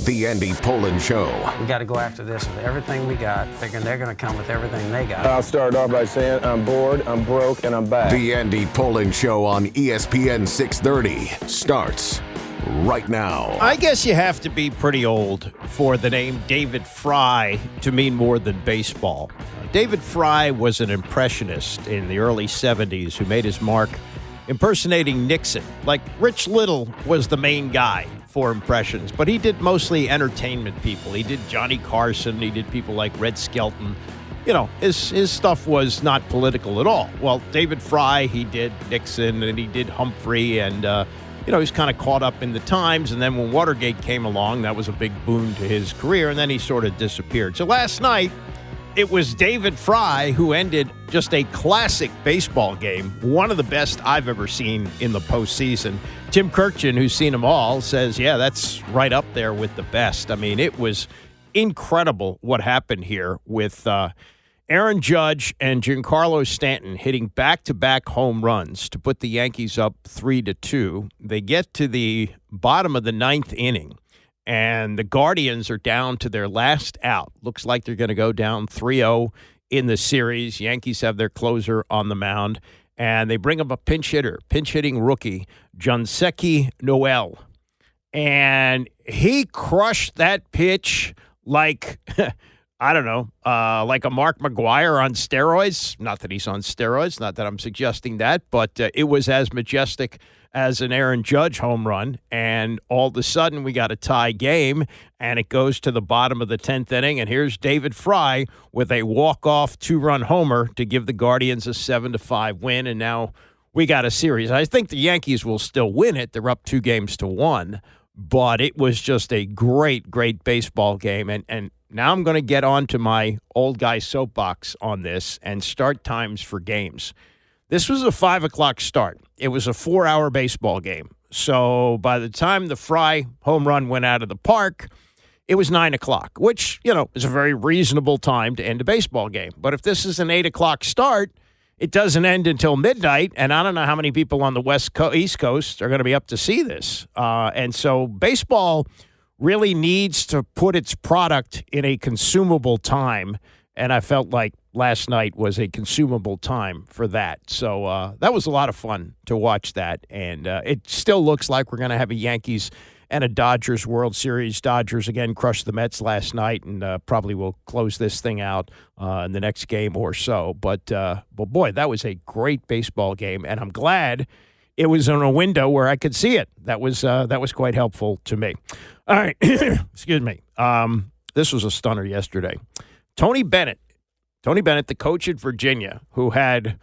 The Andy Pollin Show. We got to go after this with everything we got, thinking they're going to come with everything they got. I'll start off by saying I'm bored, I'm broke, and I'm back. The Andy Pollin Show on ESPN 630 starts right now. I guess you have to be pretty old for the name David Fry to mean more than baseball. David Fry was an impressionist in the early 70s who made his mark impersonating Nixon. Like Rich Little was the main guy for impressions, but he did mostly entertainment people. He did Johnny Carson. He did people like Red Skelton. You know, his stuff was not political at all. Well, David Fry, he did Nixon and he did Humphrey, and he's kind of caught up in the times. And then when Watergate came along, that was a big boon to his career, and then he sort of disappeared. So last night, it was David Fry who ended just a classic baseball game, one of the best I've ever seen in the postseason. Tim Kirkjian, who's seen them all, says, yeah, that's right up there with the best. I mean, it was incredible what happened here with Aaron Judge and Giancarlo Stanton hitting back-to-back home runs to put the Yankees up 3-2. They get to the bottom of the ninth inning, and the Guardians are down to their last out. Looks like they're going to go down 3-0 in the series. Yankees have their closer on the mound, and they bring up a pinch-hitting rookie, Jonseki Noel. And he crushed that pitch like, I don't know, like a Mark McGwire on steroids. Not that he's on steroids, not that I'm suggesting that, but it was as majestic as an Aaron Judge home run, and all of a sudden we got a tie game, and it goes to the bottom of the 10th inning, and here's David Fry with a walk-off two-run homer to give the Guardians a 7-5 win, and now we got a series. I think the Yankees will still win it. They're up 2-1, but it was just a great, great baseball game, and now I'm going to get on to my old guy soapbox on this and start times for games. This was a 5 o'clock start. It was a 4-hour baseball game. So by the time the Fry home run went out of the park, it was 9 o'clock, which, is a very reasonable time to end a baseball game. But if this is an 8 o'clock start, it doesn't end until midnight, and I don't know how many people on the East Coast are going to be up to see this. And so baseball really needs to put its product in a consumable time, and I felt like last night was a consumable time for that. So that was a lot of fun to watch that, and it still looks like we're going to have a Yankees and a Dodgers World Series. Dodgers, again, crushed the Mets last night, and probably will close this thing out in the next game or so. But boy, that was a great baseball game, and I'm glad it was in a window where I could see it. That was quite helpful to me. All right, excuse me. This was a stunner yesterday. Tony Bennett, the coach at Virginia, who had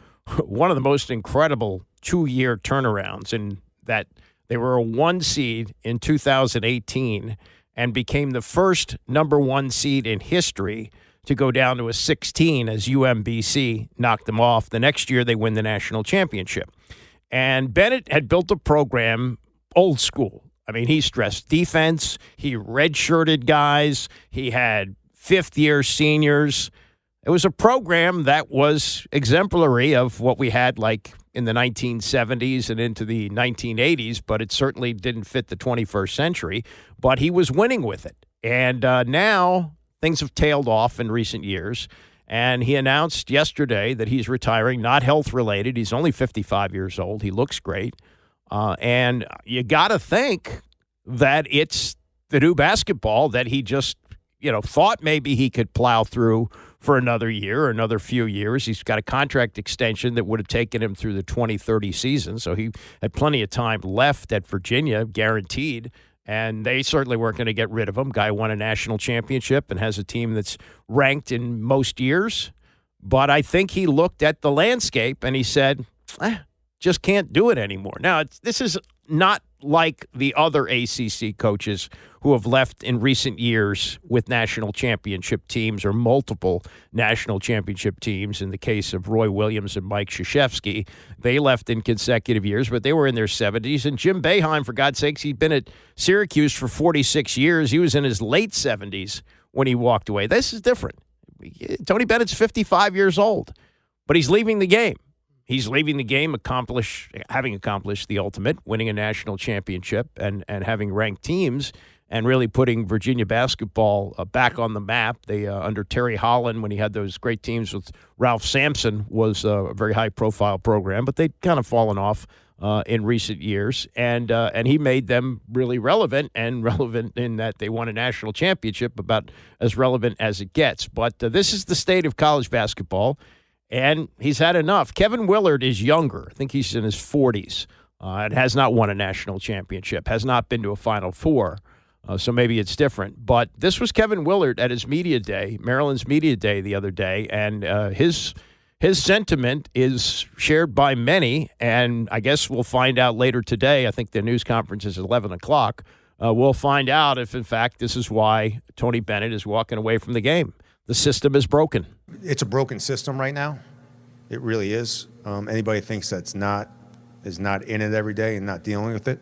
one of the most incredible 2-year turnarounds in that they were a 1 seed in 2018 and became the first number 1 seed in history to go down to a 16 as UMBC knocked them off. The next year, they win the national championship. And Bennett had built a program old school. I mean, he stressed defense. He redshirted guys. He had fifth-year seniors. It was a program that was exemplary of what we had like in the 1970s and into the 1980s, but it certainly didn't fit the 21st century. But he was winning with it. And now things have tailed off in recent years. And he announced yesterday that he's retiring, not health-related. He's only 55 years old. He looks great. And you got to think that it's the new basketball that he just, thought maybe he could plow through for another year or another few years. He's got a contract extension that would have taken him through the 2030 season. So he had plenty of time left at Virginia, guaranteed. And they certainly weren't going to get rid of him. Guy won a national championship and has a team that's ranked in most years. But I think he looked at the landscape and he said, just can't do it anymore. Now, this is not like the other ACC coaches who have left in recent years with national championship teams or multiple national championship teams. In the case of Roy Williams and Mike Krzyzewski, they left in consecutive years, but they were in their 70s. And Jim Boeheim, for God's sakes, he'd been at Syracuse for 46 years. He was in his late 70s when he walked away. This is different. Tony Bennett's 55 years old, but he's leaving the game. He's leaving the game having accomplished the ultimate, winning a national championship and having ranked teams. and really putting Virginia basketball back on the map. They under Terry Holland, when he had those great teams with Ralph Sampson, was a very high-profile program, but they'd kind of fallen off in recent years, and he made them really relevant, and relevant in that they won a national championship, about as relevant as it gets. But this is the state of college basketball, and he's had enough. Kevin Willard is younger. I think he's in his 40s. And has not won a national championship, has not been to a Final Four, so maybe it's different. But this was Kevin Willard at his media day, Maryland's media day the other day, and his sentiment is shared by many, and I guess we'll find out later today. I think the news conference is at 11 o'clock. We'll find out if, in fact, this is why Tony Bennett is walking away from the game. The system is broken. It's a broken system right now. It really is. Anybody thinks is not in it every day and not dealing with it.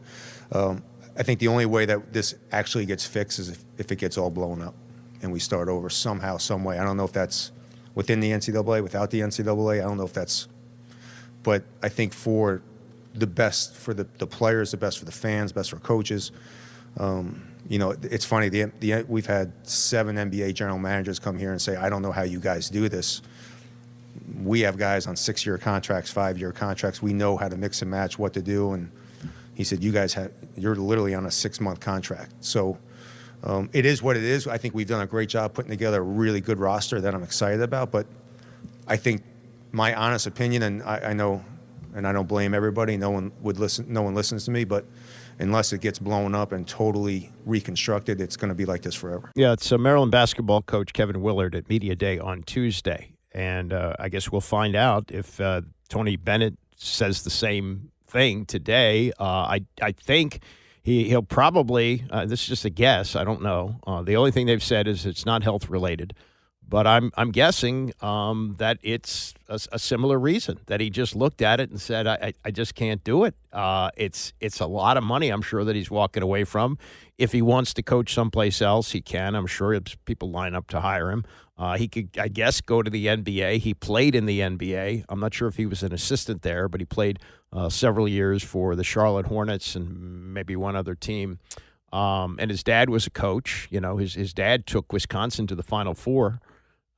I think the only way that this actually gets fixed is if it gets all blown up and we start over somehow, some way. I don't know if that's within the NCAA, without the NCAA. I don't know if that's – but I think for the best for the players, the best for the fans, best for coaches. It's funny. We've had 7 NBA general managers come here and say, I don't know how you guys do this. We have guys on 6-year contracts, 5-year contracts. We know how to mix and match, what to do. And he said, you're literally on a 6-month contract. So it is what it is. I think we've done a great job putting together a really good roster that I'm excited about. But I think my honest opinion, and I know, and I don't blame everybody, no one listens to me, but unless it gets blown up and totally reconstructed, it's going to be like this forever. Yeah, it's Maryland basketball coach Kevin Willard at Media Day on Tuesday. And I guess we'll find out if Tony Bennett says the same thing today. I think he'll probably this is just a guess. I don't know. The only thing they've said is it's not health related, but I'm guessing that it's a similar reason, that he just looked at it and said, I just can't do it. It's a lot of money, I'm sure, that he's walking away from. If he wants to coach someplace else, he can. I'm sure people line up to hire him. He could, I guess, go to the NBA. He played in the NBA. I'm not sure if he was an assistant there, but he played several years for the Charlotte Hornets and maybe one other team. And his dad was a coach. His dad took Wisconsin to the Final Four.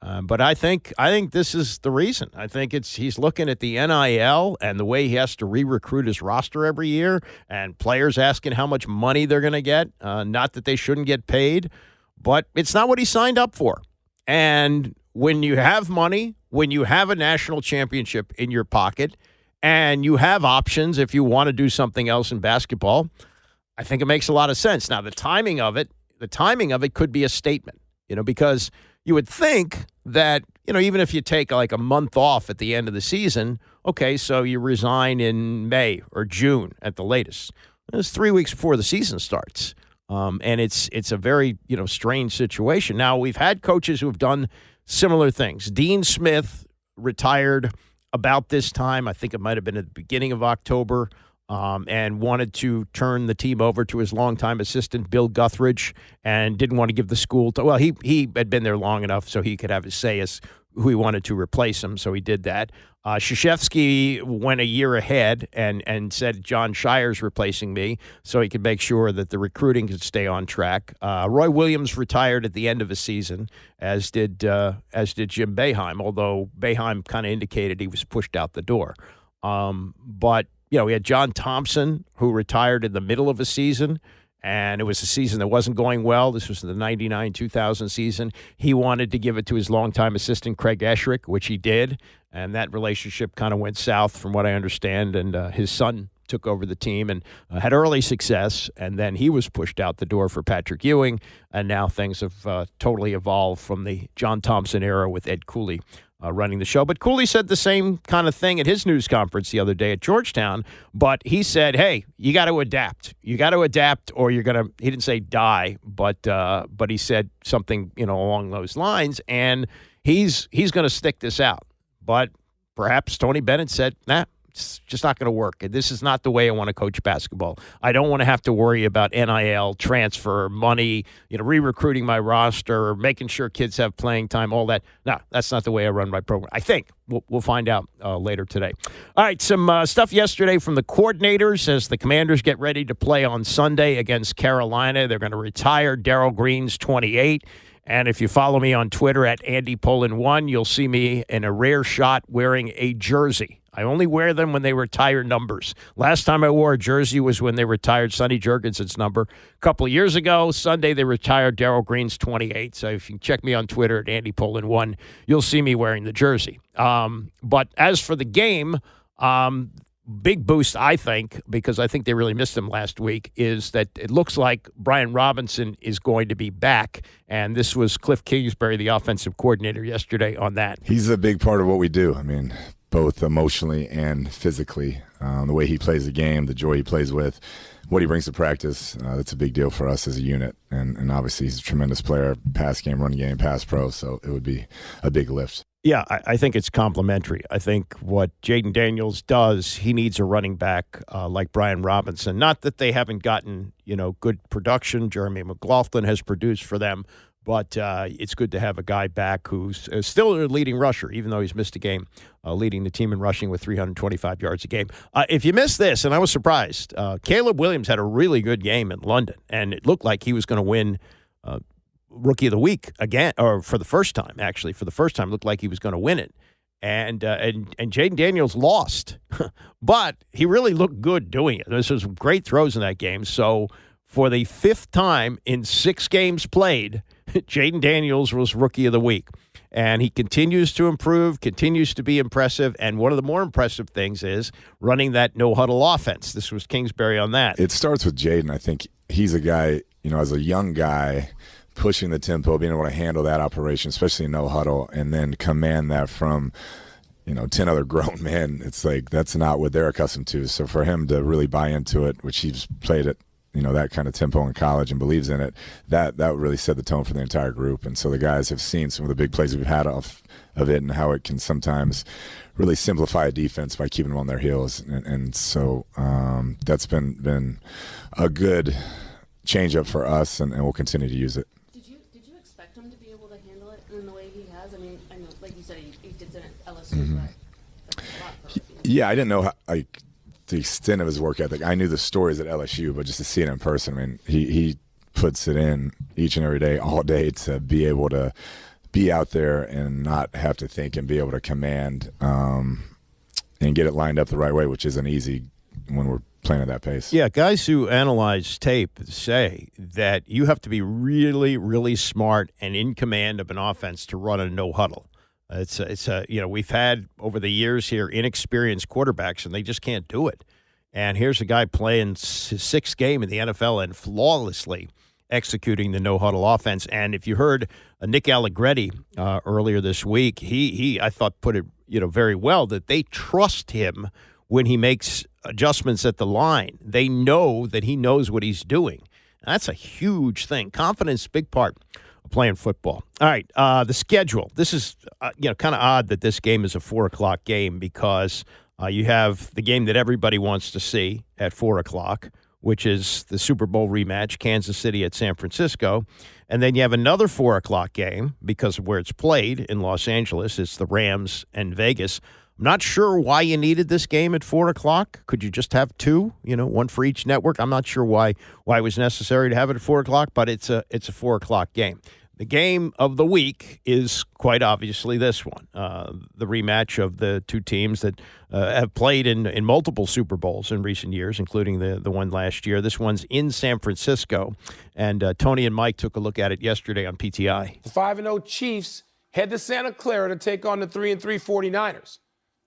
But I think this is the reason. I think he's looking at the NIL and the way he has to re-recruit his roster every year, and players asking how much money they're going to get. Not that they shouldn't get paid, but it's not what he signed up for. And when you have money, when you have a national championship in your pocket, and you have options if you want to do something else in basketball, I think it makes a lot of sense. Now, the timing of it could be a statement, because you would think that, even if you take like a month off at the end of the season, okay, so you resign in May or June at the latest. It's 3 weeks before the season starts. And it's a very, strange situation. Now, we've had coaches who have done similar things. Dean Smith retired about this time. I think it might have been at the beginning of October, and wanted to turn the team over to his longtime assistant, Bill Guthridge, and didn't want to give the school to – well, he had been there long enough so he could have his say as who he wanted to replace him, so he did that. Krzyzewski went a year ahead and said, John Shire's replacing me, so he could make sure that the recruiting could stay on track. Roy Williams retired at the end of the season, as did Jim Boeheim, although Boeheim kind of indicated he was pushed out the door. But, we had John Thompson, who retired in the middle of a season, and it was a season that wasn't going well. This was the 99-2000 season. He wanted to give it to his longtime assistant, Craig Esherick, which he did, and that relationship kind of went south from what I understand, and his son took over the team and had early success, and then he was pushed out the door for Patrick Ewing, and now things have totally evolved from the John Thompson era with Ed Cooley running the show. But Cooley said the same kind of thing at his news conference the other day at Georgetown, but he said, hey, you got to adapt. You got to adapt or you're going to, he didn't say die, but he said something, along those lines, and he's going to stick this out. But perhaps Tony Bennett said, nah, It's just not going to work. This is not the way I want to coach basketball. I don't want to have to worry about NIL, transfer, money, re-recruiting my roster, making sure kids have playing time, all that. No, that's not the way I run my program. I think. We'll find out later today. All right, some stuff yesterday from the coordinators as the Commanders get ready to play on Sunday against Carolina. They're going to retire Darrell Green's 28. And if you follow me on Twitter at AndyPolin1, you'll see me in a rare shot wearing a jersey. I only wear them when they retire numbers. Last time I wore a jersey was when they retired Sonny Jurgensen's number. A couple of years ago, Sunday, they retired Darrell Green's 28. So if you check me on Twitter at AndyPolin1, you'll see me wearing the jersey. But as for the game, big boost, I think, because I think they really missed him last week, is that it looks like Brian Robinson is going to be back. And this was Kliff Kingsbury, the offensive coordinator, yesterday on that. He's a big part of what we do. I mean, both emotionally and physically. The way he plays the game, the joy he plays with, what he brings to practice, that's a big deal for us as a unit. And obviously he's a tremendous player, pass game, run game, pass pro, so it would be a big lift. Yeah, I think it's complementary. I think what Jayden Daniels does, he needs a running back like Brian Robinson. Not that they haven't gotten, good production. Jeremy McLaughlin has produced for them. But it's good to have a guy back who's still a leading rusher, even though he's missed a game, leading the team in rushing with 325 yards a game. If you missed this, and I was surprised, Caleb Williams had a really good game in London, and it looked like he was going to win Rookie of the Week again, or for the first time, actually. For the first time, it looked like he was going to win it. And Jayden Daniels lost, but he really looked good doing it. There's some great throws in that game. So for the fifth time in 6 games played, Jayden Daniels was Rookie of the Week. And he continues to improve, continues to be impressive. And one of the more impressive things is running that no-huddle offense. This was Kingsbury on that. It starts with Jayden. I think he's a guy, as a young guy, pushing the tempo, being able to handle that operation, especially in no-huddle, and then command that from 10 other grown men. It's like that's not what they're accustomed to. So for him to really buy into it, which he's played at that kind of tempo in college and believes in it, that really set the tone for the entire group. And so the guys have seen some of the big plays we've had off of it and how it can sometimes really simplify a defense by keeping them on their heels. And so that's been a good change-up for us, and we'll continue to use it. Did you expect him to be able to handle it in the way he has? I mean, I know, like you said, he did it at LSU, but that's a lot for him. Yeah, I didn't know the extent of his work ethic. I knew the stories at LSU, but just to see it in person, I mean, he puts it in each and every day, all day, to be able to be out there and not have to think and be able to command and get it lined up the right way, which isn't easy when we're playing at that pace. Yeah, guys who analyze tape say that you have to be really, really smart and in command of an offense to run a no-huddle. We've had over the years here inexperienced quarterbacks, and they just can't do it. And here's a guy playing his 6th game in the NFL and flawlessly executing the no-huddle offense. And if you heard Nick Allegretti earlier this week, he I thought put it very well, that they trust him when he makes adjustments at the line. They know that he knows what he's doing. And that's a huge thing. Confidence, big part of playing football. All right, the schedule. This is kind of odd that this game is a 4 o'clock game because you have the game that everybody wants to see at 4 o'clock, which is the Super Bowl rematch, Kansas City at San Francisco. And then you have another 4 o'clock game because of where it's played in Los Angeles. It's the Rams and Vegas. I'm not sure why you needed this game at 4 o'clock. Could you just have 2, one for each network? I'm not sure why it was necessary to have it at 4 o'clock, but it's a 4 o'clock game. The game of the week is quite obviously this one, the rematch of the two teams that have played in multiple Super Bowls in recent years, including the one last year. This one's in San Francisco, and Tony and Mike took a look at it yesterday on PTI. The 5-0 Chiefs head to Santa Clara to take on the 3-3 49ers.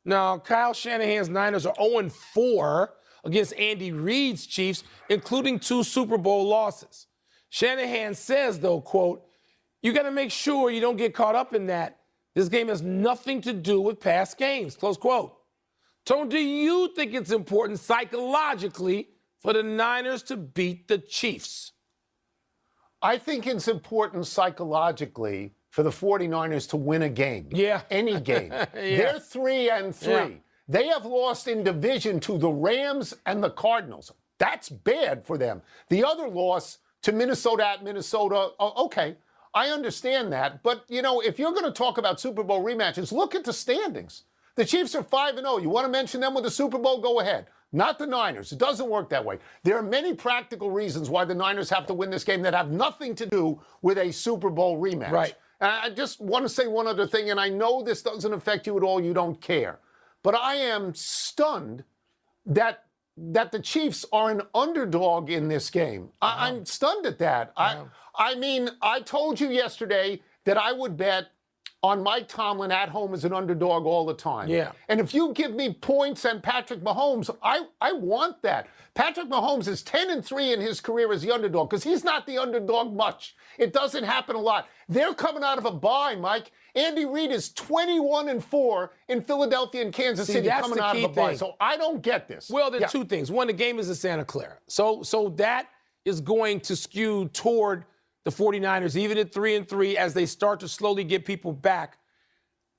Now, Kyle Shanahan's Niners are 0-4 against Andy Reid's Chiefs, including 2 Super Bowl losses. Shanahan says, though, quote, "You got to make sure you don't get caught up in that. This game has nothing to do with past games," close quote. Tone, do you think it's important psychologically for the Niners to beat the Chiefs? I think it's important psychologically for the 49ers to win a game. Yeah. Any game. Yeah. They're 3-3. Yeah. They have lost in division to the Rams and the Cardinals. That's bad for them. The other loss to Minnesota at Minnesota, okay, I understand that. But, if you're going to talk about Super Bowl rematches, look at the standings. The Chiefs are 5-0. You want to mention them with the Super Bowl? Go ahead. Not the Niners. It doesn't work that way. There are many practical reasons why the Niners have to win this game that have nothing to do with a Super Bowl rematch. Right. And I just want to say one other thing, and I know this doesn't affect you at all. You don't care. But I am stunned that the Chiefs are an underdog in this game. I'm stunned at that. I mean, I told you yesterday that I would bet on Mike Tomlin at home as an underdog all the time. Yeah. And if you give me points and Patrick Mahomes, I want that. Patrick Mahomes is 10-3 in his career as the underdog because he's not the underdog much. It doesn't happen a lot. They're coming out of a bye, Mike. Andy Reid is 21-4 in Philadelphia and Kansas City coming out of a bye. So I don't get this. Well, there are two things. One, the game is in Santa Clara. So that is going to skew toward the 49ers, even at 3-3, as they start to slowly get people back.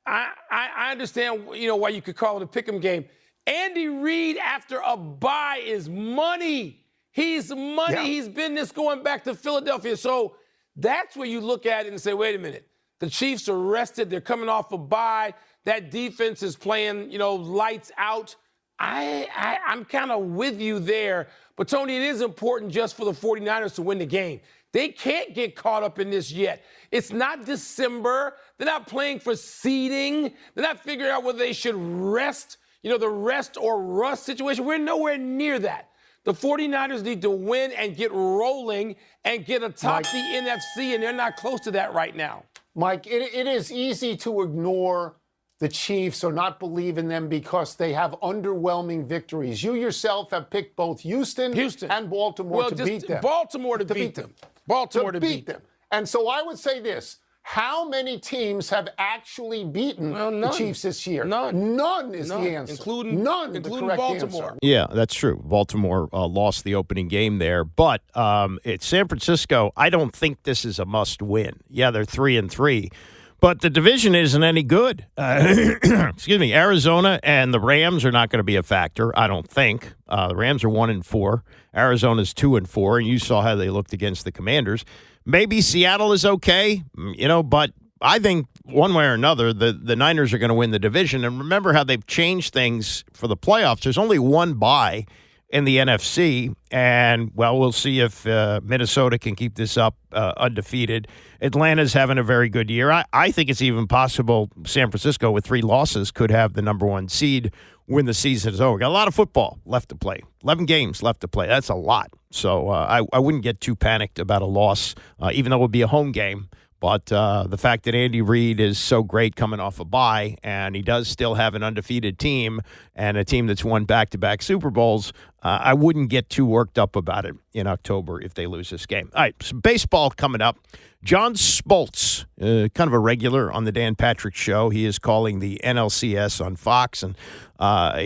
I understand, why you could call it a pick'em game. Andy Reid after a bye is money. He's money. Yeah. He's been this going back to Philadelphia. So that's where you look at it and say, wait a minute. The Chiefs are rested. They're coming off a bye. That defense is playing, lights out. I'm kind of with you there. But, Tony, it is important just for the 49ers to win the game. They can't get caught up in this yet. It's not December. They're not playing for seeding. They're not figuring out whether they should rest, the rest or rust situation. We're nowhere near that. The 49ers need to win and get rolling and get atop the NFC, and they're not close to that right now. Mike, it is easy to ignore the Chiefs or not believe in them because they have underwhelming victories. You yourself have picked both Houston. And Baltimore to beat them. Baltimore to beat them. Baltimore to beat them. And so I would say this. How many teams have actually beaten the Chiefs this year? None is the answer. Including Baltimore. Answer. Yeah, that's true. Baltimore lost the opening game there. But it's San Francisco. I don't think this is a must-win. Yeah, they're 3-3. But the division isn't any good. Excuse me. Arizona and the Rams are not going to be a factor, I don't think. The Rams are 1-4. Arizona's 2-4, and you saw how they looked against the Commanders. Maybe Seattle is okay, but I think one way or another, the Niners are going to win the division. And remember how they've changed things for the playoffs. There's only one bye in the NFC, and, we'll see if Minnesota can keep this up undefeated. Atlanta's having a very good year. I think it's even possible San Francisco, with 3 losses, could have the number 1 seed when the season is over. Got a lot of football left to play. 11 games left to play. That's a lot. So I wouldn't get too panicked about a loss, even though it would be a home game. But the fact that Andy Reid is so great coming off a bye, and he does still have an undefeated team and a team that's won back-to-back Super Bowls, I wouldn't get too worked up about it in October if they lose this game. All right, so baseball coming up. John Spoltz, kind of a regular on the Dan Patrick Show. He is calling the NLCS on Fox, and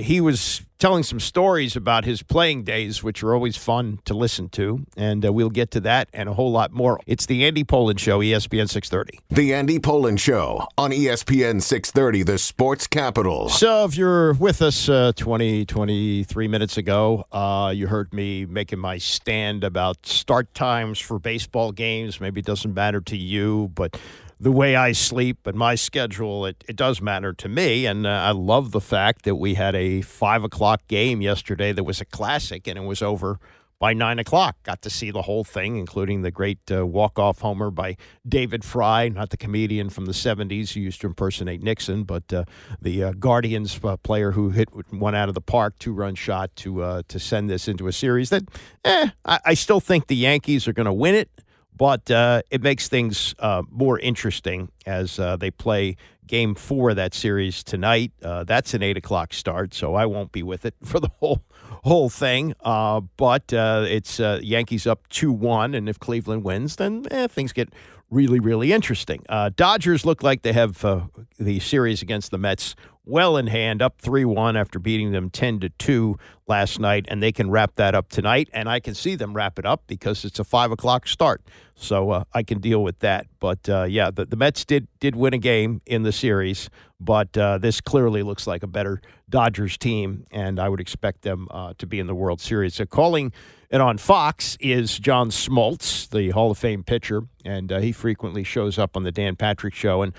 he was telling some stories about his playing days, which are always fun to listen to, and we'll get to that and a whole lot more. It's the Andy Pollin Show, ESPN 630. The Andy Pollin Show on ESPN 630, the sports capital. So if you're with us 23 minutes ago, you heard me making my stand about start times for baseball games. Maybe it doesn't matter to you, but the way I sleep and my schedule, it does matter to me. And I love the fact that we had a 5 o'clock game yesterday that was a classic, and it was over by 9 o'clock. Got to see the whole thing, including the great walk-off homer by David Fry, not the comedian from the 70s who used to impersonate Nixon, but the Guardians player who hit one out of the park, 2-run shot to send this into a series that, I still think the Yankees are going to win it. But it makes things more interesting as they play Game 4 of that series tonight. That's an 8 o'clock start, so I won't be with it for the whole thing. But it's Yankees up 2-1, and if Cleveland wins, then things get really, really interesting. Dodgers look like they have the series against the Mets well in hand, up 3-1 after beating them 10-2 last night, and they can wrap that up tonight, and I can see them wrap it up because it's a 5 o'clock start, so I can deal with that. But, the Mets did win a game in the series, But this clearly looks like a better Dodgers team, and I would expect them to be in the World Series. So calling it on Fox is John Smoltz, the Hall of Fame pitcher, and he frequently shows up on the Dan Patrick Show. And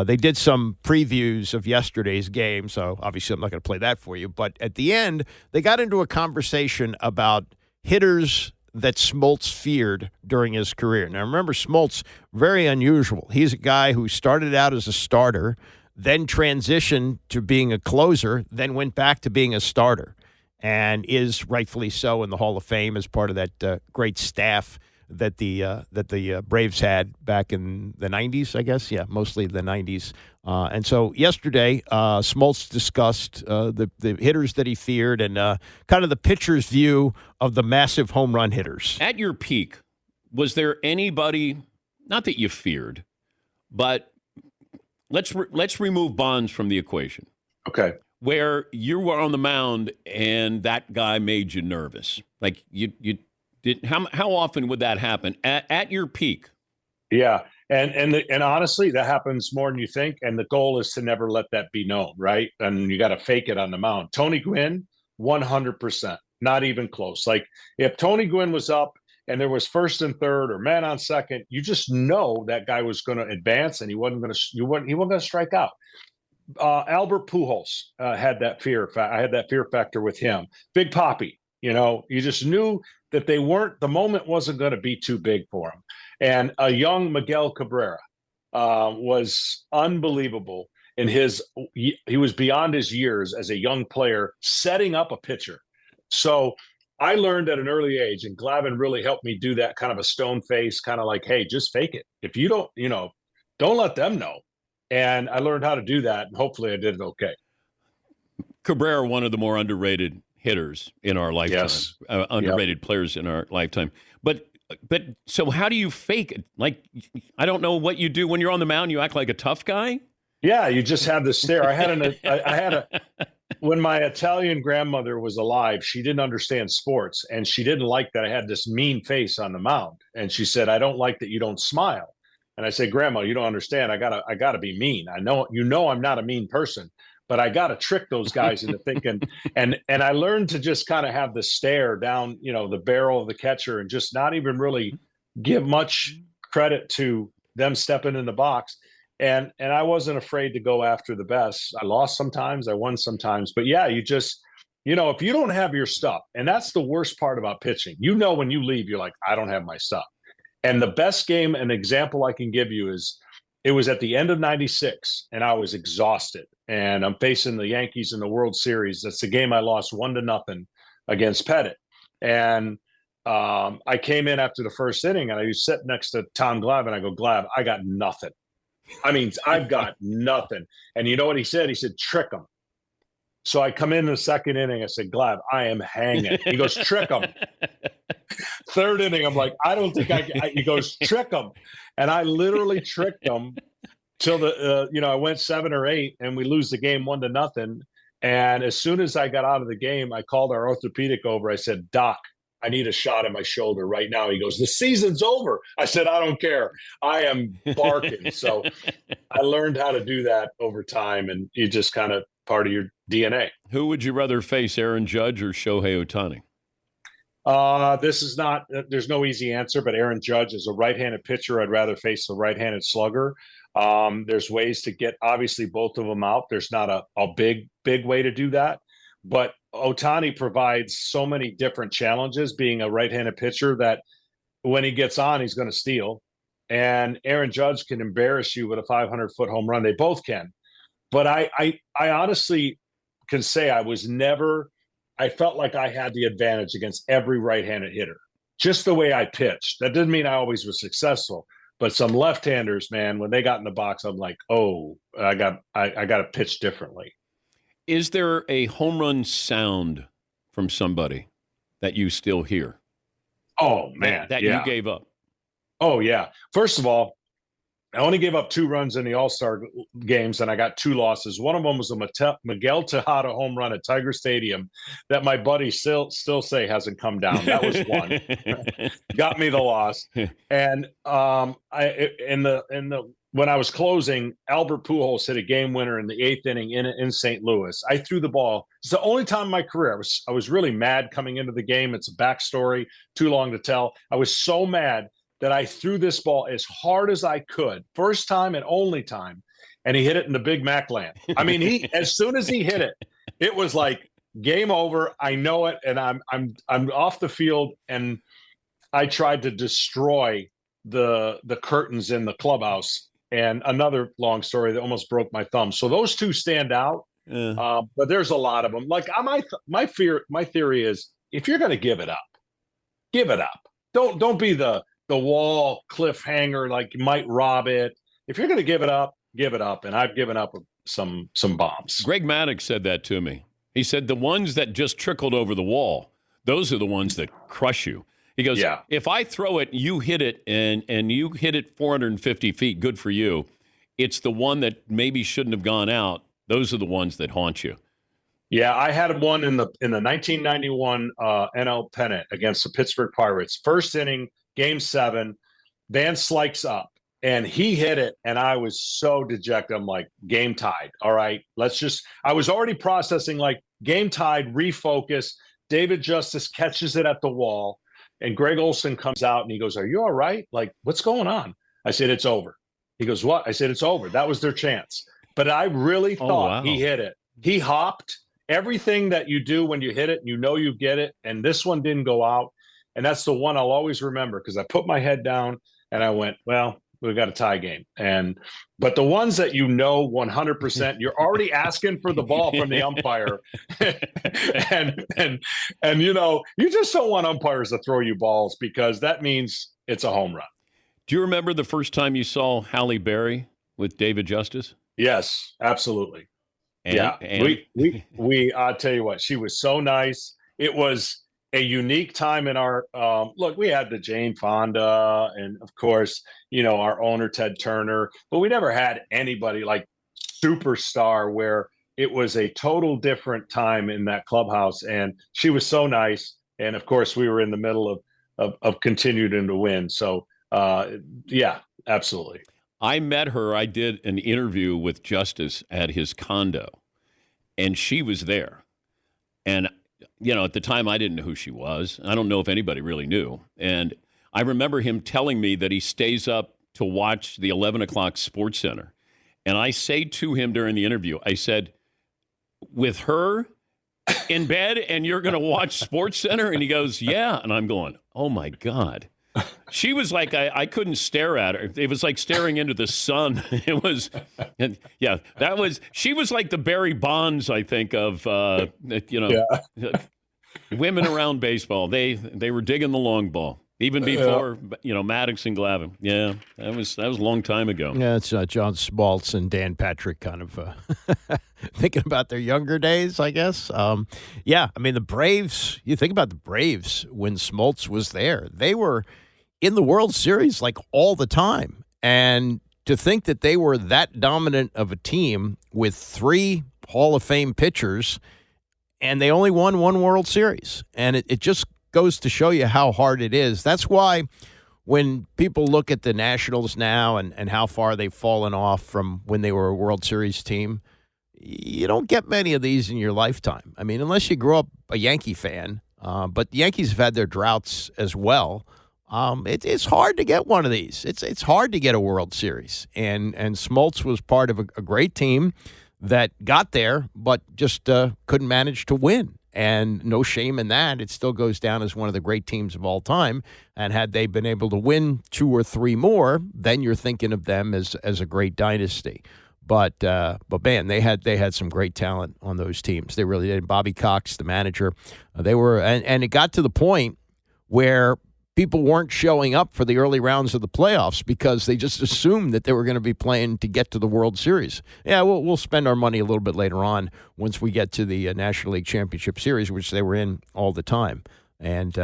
they did some previews of yesterday's game, so obviously I'm not going to play that for you. But at the end, they got into a conversation about hitters that Smoltz feared during his career. Now, remember, Smoltz, very unusual. He's a guy who started out as a starter, then transitioned to being a closer, then went back to being a starter, and is rightfully so in the Hall of Fame as part of that great staff that the Braves had back in the 90s, I guess. Yeah, mostly the 90s. And so yesterday, Smoltz discussed the hitters that he feared and kind of the pitcher's view of the massive home run hitters. At your peak, was there anybody, not that you feared, but let's remove Bonds from the equation. Okay. Where you were on the mound and that guy made you nervous? Like you did. How often would that happen at your peak? Yeah. And honestly, that happens more than you think. And the goal is to never let that be known, right? And you got to fake it on the mound. Tony Gwynn, 100%, not even close. Like if Tony Gwynn was up and there was first and third or man on second, you just know that guy was going to advance and he wasn't going to strike out. Albert Pujols had that fear. I had that fear factor with him. Big Papi, you just knew that the moment wasn't going to be too big for him. And a young Miguel Cabrera was unbelievable in he was beyond his years as a young player setting up a pitcher. So I learned at an early age, and Glavine really helped me do that kind of a stone face, kind of like, hey, just fake it. If you don't, don't let them know. And I learned how to do that, and hopefully I did it okay. Cabrera, one of the more underrated hitters in our lifetime, yes. Underrated players in our lifetime. But so how do you fake it? Like, I don't know what you do when you're on the mound. You act like a tough guy? Yeah, you just have the stare. When my Italian grandmother was alive, she didn't understand sports, and she didn't like that I had this mean face on the mound. And she said, I don't like that you don't smile. And I said, Grandma, you don't understand. I gotta be mean. I know, I'm not a mean person, but I gotta trick those guys into thinking. And I learned to just kind of have the stare down, the barrel of the catcher and just not even really give much credit to them stepping in the box. And I wasn't afraid to go after the best. I lost sometimes, I won sometimes, but yeah, you just, if you don't have your stuff, and that's the worst part about pitching, when you leave, you're like, I don't have my stuff. And the best game, an example I can give you is it was at the end of 96 and I was exhausted and I'm facing the Yankees in the World Series. That's the game I lost 1-0 against Pettit. And I came in after the first inning and I was sitting next to Tom Glav and I go, Glav, I got nothing. I mean, I've got nothing. And you know what he said? He said, trick him. So I come in the second inning. I said, Glav, I am hanging. He goes, trick him. Third inning, I'm like, I don't think he goes, trick him. And I literally tricked him till I went 7 or 8 and we lose the game 1-0. And as soon as I got out of the game, I called our orthopedic over. I said, Doc, I need a shot at my shoulder right now. He goes, the season's over. I said, I don't care. I am barking. So I learned how to do that over time. And you just kind of part of your DNA. Who would you rather face, Aaron Judge or Shohei Ohtani? There's no easy answer, but Aaron Judge is a right-handed pitcher. I'd rather face the right-handed slugger. There's ways to get, obviously, both of them out. There's not a big way to do that. But Ohtani provides so many different challenges being a right-handed pitcher that when he gets on, he's going to steal. And Aaron Judge can embarrass you with a 500-foot home run. They both can. But I honestly can say I felt like I had the advantage against every right-handed hitter, just the way I pitched. That didn't mean I always was successful, but some left-handers, man, when they got in the box, I'm like, oh, I got to pitch differently. Is there a home run sound from somebody that you still hear? Oh, man. That you gave up? Oh, yeah. First of all, I only gave up 2 runs in the All-Star games, and I got 2 losses. One of them was a Miguel Tejada home run at Tiger Stadium that my buddies still say hasn't come down. That was one. Got me the loss. And when I was closing, Albert Pujols hit a game winner in the 8th inning in St. Louis. I threw the ball. It's the only time in my career I was really mad coming into the game. It's a backstory, too long to tell. I was so mad that I threw this ball as hard as I could, first time and only time, and he hit it in the Big Mac land. I mean, as soon as he hit it, it was like game over. I know it, and I'm off the field, and I tried to destroy the curtains in the clubhouse. And another long story that almost broke my thumb. So those 2 stand out, but there's a lot of them. Like my theory is, if you're going to give it up, give it up. Don't be the wall cliffhanger, like you might rob it. If you're going to give it up, and I've given up some bombs. Greg Maddox said that to me. He said the ones that just trickled over the wall, those are the ones that crush you. He goes, if I throw it, you hit it, and you hit it 450 feet, good for you. It's the one that maybe shouldn't have gone out. Those are the ones that haunt you. Yeah, I had one in the 1991 NL pennant against the Pittsburgh Pirates. First inning, Game 7, Van Slyke's up, and he hit it, and I was so dejected. I'm like, game tied. All right, I was already processing, like, game tied, refocus. David Justice catches it at the wall, and Greg Olson comes out, and he goes, "Are you all right? Like, what's going on?" I said, "It's over." He goes, "What?" I said, "It's over. That was their chance." But I really thought he hit it. He hopped. Everything that you do when you hit it, you know you get it, and this one didn't go out. And that's the one I'll always remember, because I put my head down and I went, well, we've got a tie game. But the ones that 100%, you're already asking for the ball from the umpire. and you just don't want umpires to throw you balls, because that means it's a home run. Do you remember the first time you saw Halle Berry with David Justice? Yes, absolutely. We I'll tell you what, she was so nice. It was a unique time in our look. We had the Jane Fonda, and of course, our owner Ted Turner, but we never had anybody like superstar where it was a total different time in that clubhouse. And she was so nice, and of course, we were in the middle of continuing to win. So yeah, absolutely. I met her. I did an interview with Justice at his condo, and she was there. And, at the time, I didn't know who she was. I don't know if anybody really knew. And I remember him telling me that he stays up to watch the 11 o'clock Sports Center. And I say to him during the interview, I said, with her in bed and you're going to watch Sports Center? And he goes, yeah. And I'm going, oh, my God. She was like, I couldn't stare at her. It was like staring into the sun. It was, and yeah, she was like the Barry Bonds, I think, of, women around baseball. They were digging the long ball, even before, Maddox and Glavine. Yeah, that was a long time ago. Yeah, it's John Smoltz and Dan Patrick kind of thinking about their younger days, I guess. Yeah, I mean, the Braves, you think about the Braves when Smoltz was there. They were in the World Series like all the time. And to think that they were that dominant of a team with 3 Hall of Fame pitchers, and they only won 1 World Series. And it just goes to show you how hard it is. That's why when people look at the Nationals now and how far they've fallen off from when they were a World Series team, you don't get many of these in your lifetime. I mean, unless you grew up a Yankee fan, but the Yankees have had their droughts as well. It's hard to get one of these. It's hard to get a World Series. And Smoltz was part of a great team that got there, but just couldn't manage to win. And no shame in that. It still goes down as one of the great teams of all time. And had they been able to win 2 or 3 more, then you're thinking of them as a great dynasty. But man, they had some great talent on those teams. They really did. Bobby Cox, the manager, they were, and it got to the point where people weren't showing up for the early rounds of the playoffs because they just assumed that they were going to be playing to get to the World Series. Yeah, we'll spend our money a little bit later on once we get to the National League Championship Series, which they were in all the time. And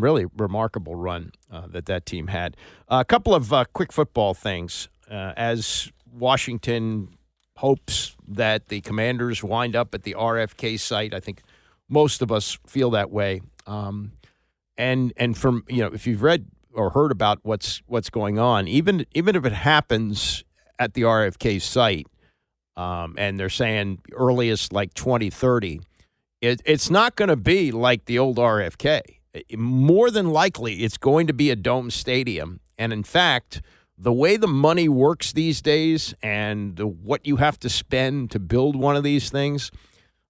really remarkable run that team had. A couple of quick football things. as Washington hopes that the Commanders wind up at the RFK site. I think most of us feel that way. And from, if you've read or heard about what's going on, even if it happens at the RFK site, and they're saying earliest like 2030, it's not going to be like the old RFK. More than likely, it's going to be a dome stadium. And in fact, the way the money works these days and what you have to spend to build one of these things,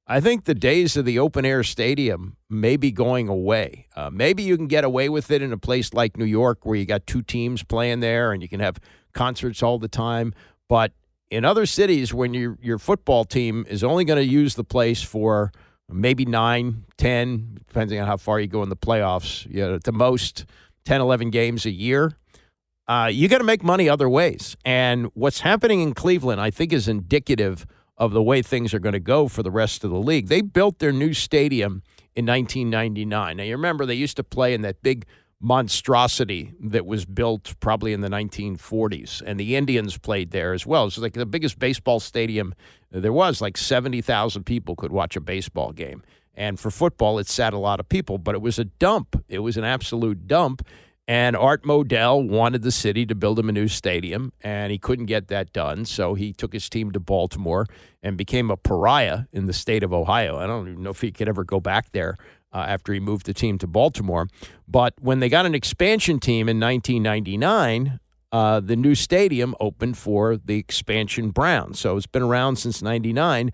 I think the days of the open-air stadium may be going away. Maybe you can get away with it in a place like New York where you got two teams playing there and you can have concerts all the time. But in other cities, when your football team is only going to use the place for maybe 9, 10, depending on how far you go in the playoffs, at the most 10, 11 games a year, you got to make money other ways. And what's happening in Cleveland, I think, is indicative of the way things are going to go for the rest of the league. They built their new stadium in 1999. Now, you remember they used to play in that big monstrosity that was built probably in the 1940s, and the Indians played there as well. It was like the biggest baseball stadium there was. Like 70,000 people could watch a baseball game. And for football, it sat a lot of people, but it was a dump. It was an absolute dump. And Art Modell wanted the city to build him a new stadium, and he couldn't get that done. So he took his team to Baltimore and became a pariah in the state of Ohio. I don't even know if he could ever go back there after he moved the team to Baltimore. But when they got an expansion team in 1999, the new stadium opened for the expansion Browns. So it's been around since 99.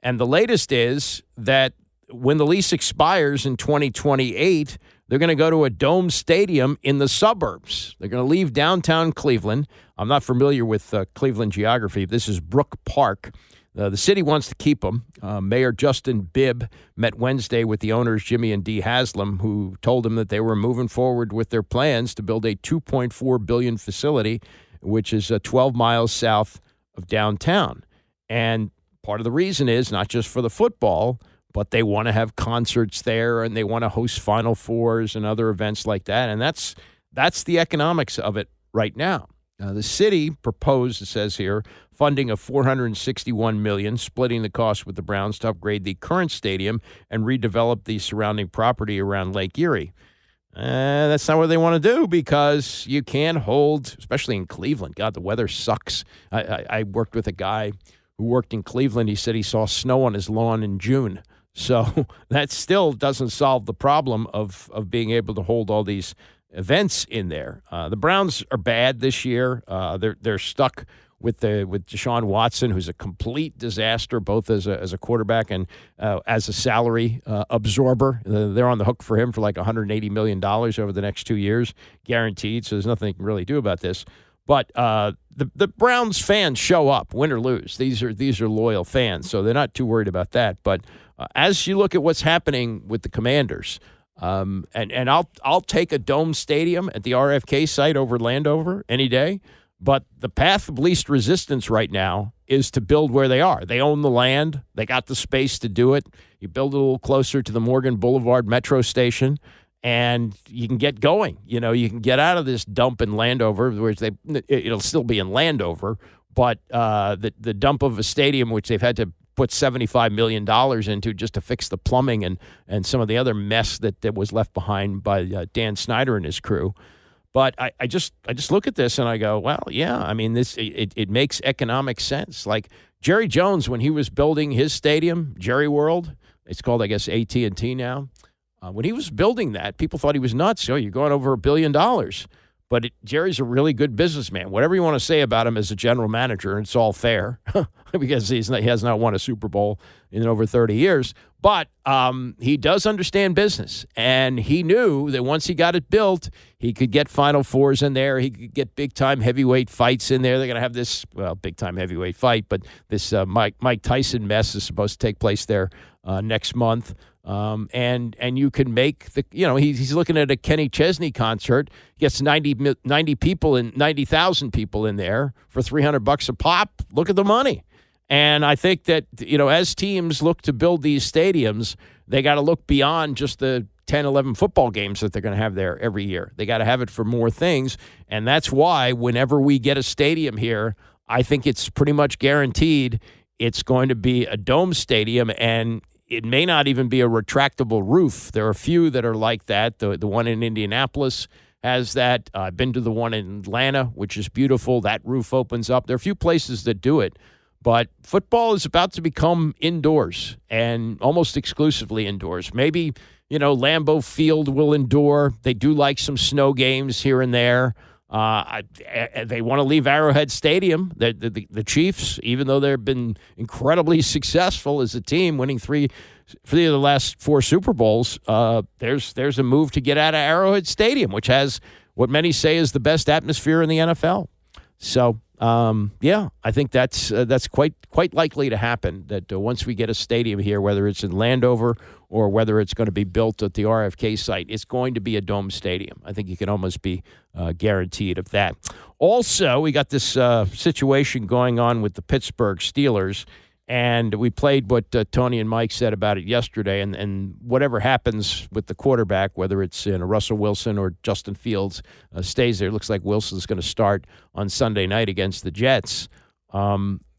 And the latest is that when the lease expires in 2028, they're going to go to a dome stadium in the suburbs. They're going to leave downtown Cleveland. I'm not familiar with Cleveland geography. This is Brook Park. The city wants to keep them. Mayor Justin Bibb met Wednesday with the owners, Jimmy and Dee Haslam, who told him that they were moving forward with their plans to build a $2.4 billion facility, which is 12 miles south of downtown. And part of the reason is not just for the football, but they want to have concerts there and they want to host Final Fours and other events like that. And that's the economics of it right now. The city proposed, it says here, funding of $461 million, splitting the cost with the Browns to upgrade the current stadium and redevelop the surrounding property around Lake Erie. That's not what they want to do because you can't hold, especially in Cleveland. God, the weather sucks. I worked with a guy who worked in Cleveland. He said he saw snow on his lawn in June. So that still doesn't solve the problem of being able to hold all these events in there. The Browns are bad this year. They're stuck with Deshaun Watson, who's a complete disaster, both as a quarterback and as a salary absorber. They're on the hook for him for like $180 million over the next 2 years, guaranteed. So there's nothing they can really do about this. But the Browns fans show up, win or lose. These are loyal fans, so they're not too worried about that. But as you look at what's happening with the Commanders, and I'll take a dome stadium at the RFK site over Landover any day. But the path of least resistance right now is to build where they are. They own the land. They got the space to do it. You build it a little closer to the Morgan Boulevard metro station, and you can get going. You can get out of this dump in Landover, which it'll still be in Landover, but the dump of a stadium, which they've had to put $75 million into just to fix the plumbing and some of the other mess that was left behind by Dan Snyder and his crew. But I just look at this and I go, well, yeah, I mean, it makes economic sense. Like Jerry Jones, when he was building his stadium, Jerry World, it's called, I guess, AT&T now. When he was building that, people thought he was nuts. So you're going over $1 billion. But Jerry's a really good businessman. Whatever you want to say about him as a general manager, it's all fair because he has not won a Super Bowl in over 30 years. But he does understand business, and he knew that once he got it built, he could get Final Fours in there. He could get big-time heavyweight fights in there. They're going to have this, big-time heavyweight fight, but this Mike Tyson mess is supposed to take place there next month. And you can make he's looking at a Kenny Chesney concert, gets 90,000 people in there for $300 a pop. Look at the money. And I think that, as teams look to build these stadiums, they got to look beyond just the 10, 11 football games that they're going to have there every year. They got to have it for more things. And that's why whenever we get a stadium here, I think it's pretty much guaranteed it's going to be a dome stadium, and it may not even be a retractable roof. There are a few that are like that. The one in Indianapolis has that. I've been to the one in Atlanta, which is beautiful. That roof opens up. There are a few places that do it. But football is about to become indoors and almost exclusively indoors. Maybe, Lambeau Field will endure. They do like some snow games here and there. They want to leave Arrowhead Stadium. The Chiefs, even though they've been incredibly successful as a team, winning three of the last 4 Super Bowls, there's a move to get out of Arrowhead Stadium, which has what many say is the best atmosphere in the NFL. So, I think that's quite likely to happen, that once we get a stadium here, whether it's in Landover or whether it's going to be built at the RFK site, it's going to be a dome stadium. I think you can almost be guaranteed of that. Also, we got this situation going on with the Pittsburgh Steelers, and we played what Tony and Mike said about it yesterday, and whatever happens with the quarterback, whether it's Russell Wilson or Justin Fields, stays there. It looks like Wilson's going to start on Sunday night against the Jets.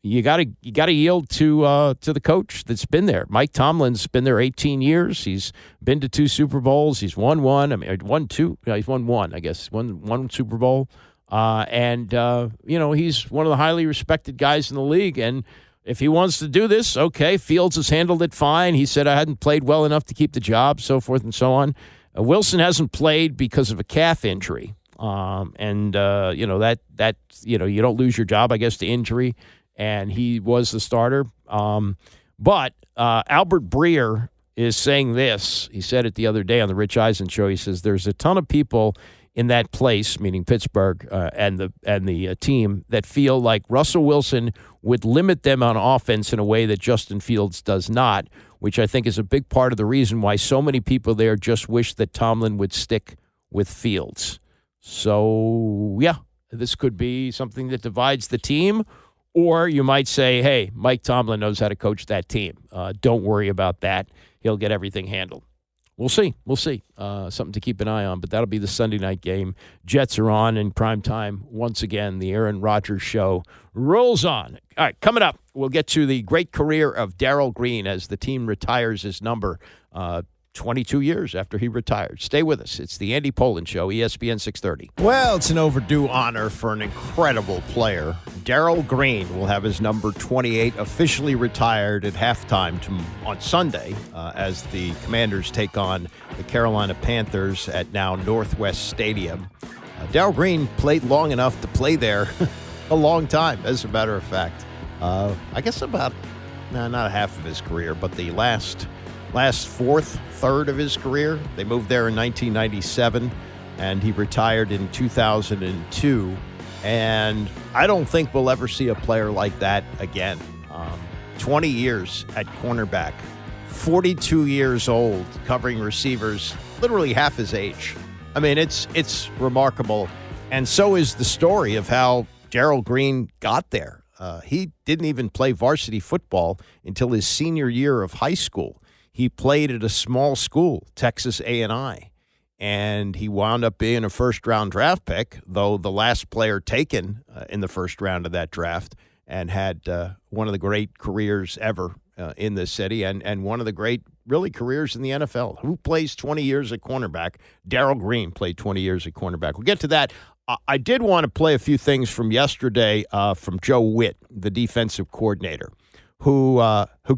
You got to yield to the coach that's been there. Mike Tomlin's been there 18 years. He's been to 2 Super Bowls. He's won one. I mean, won 2. He's won one, I guess. One Super Bowl. And he's one of the highly respected guys in the league. And if he wants to do this, okay, Fields has handled it fine. He said I hadn't played well enough to keep the job, so forth and so on. Wilson hasn't played because of a calf injury. You don't lose your job, I guess, to injury. And he was the starter. But Albert Breer is saying this. He said it the other day on the Rich Eisen show. He says there's a ton of people in that place, meaning Pittsburgh and the team, that feel like Russell Wilson would limit them on offense in a way that Justin Fields does not, which I think is a big part of the reason why so many people there just wish that Tomlin would stick with Fields. So, this could be something that divides the team. Or you might say, hey, Mike Tomlin knows how to coach that team. Don't worry about that. He'll get everything handled. We'll see. Something to keep an eye on, but that'll be the Sunday night game. Jets are on in prime time. Once again, the Aaron Rodgers show rolls on. All right, coming up, we'll get to the great career of Darrell Green as the team retires his number 22 years after he retired. Stay with us. It's the Andy Pollin Show, ESPN 630. Well, it's an overdue honor for an incredible player. Darrell Green will have his number 28 officially retired at halftime on Sunday as the Commanders take on the Carolina Panthers at now Northwest Stadium. Darrell Green played long enough to play there a long time, as a matter of fact. I guess about, not half of his career, but the last third of his career. They moved there in 1997, and he retired in 2002. And I don't think we'll ever see a player like that again. 20 years at cornerback, 42 years old, covering receivers, literally half his age. I mean, it's remarkable. And so is the story of how Darrell Green got there. He didn't even play varsity football until his senior year of high school. He played at a small school, Texas A&I, and he wound up being a first-round draft pick, though the last player taken in the first round of that draft, and had one of the great careers ever in this city and one of the great, really, careers in the NFL. Who plays 20 years at cornerback? Darrell Green played 20 years at cornerback. We'll get to that. I did want to play a few things from yesterday from Joe Witt, the defensive coordinator, who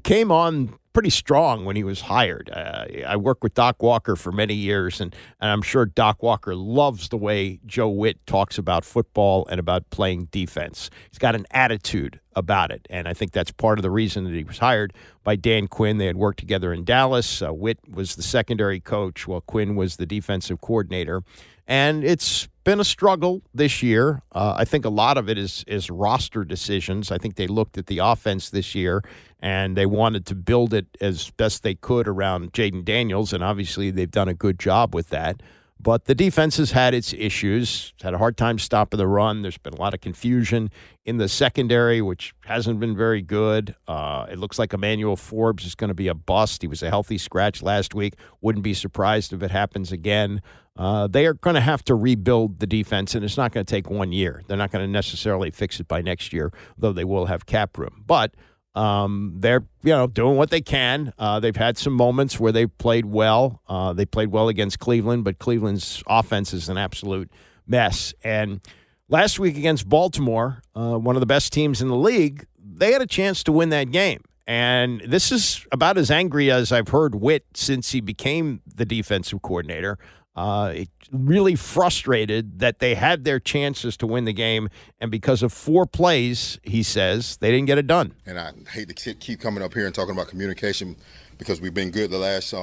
came on pretty strong when he was hired. I worked with Doc Walker for many years, and I'm sure Doc Walker loves the way Joe Witt talks about football and about playing defense. He's got an attitude about it, and I think that's part of the reason that he was hired by Dan Quinn. They had worked together in Dallas. Witt was the secondary coach, while Quinn was the defensive coordinator. And it's been a struggle this year. I think a lot of it is roster decisions. I think they looked at the offense this year, and they wanted to build it as best they could around Jayden Daniels, and obviously they've done a good job with that. But the defense has had its issues, had a hard time stopping the run. There's been a lot of confusion in the secondary, which hasn't been very good. It looks like Emmanuel Forbes is going to be a bust. He was a healthy scratch last week. Wouldn't be surprised if it happens again. They are going to have to rebuild the defense, and it's not going to take 1 year. They're not going to necessarily fix it by next year, though they will have cap room. But they're doing what they can. They've had some moments where they've played well. They played well against Cleveland, but Cleveland's offense is an absolute mess. And last week against Baltimore, one of the best teams in the league, they had a chance to win that game. And this is about as angry as I've heard Witt since he became the defensive coordinator. It really frustrated that they had their chances to win the game, and because of 4 plays, he says, they didn't get it done. And I hate to keep coming up here and talking about communication because we've been good the last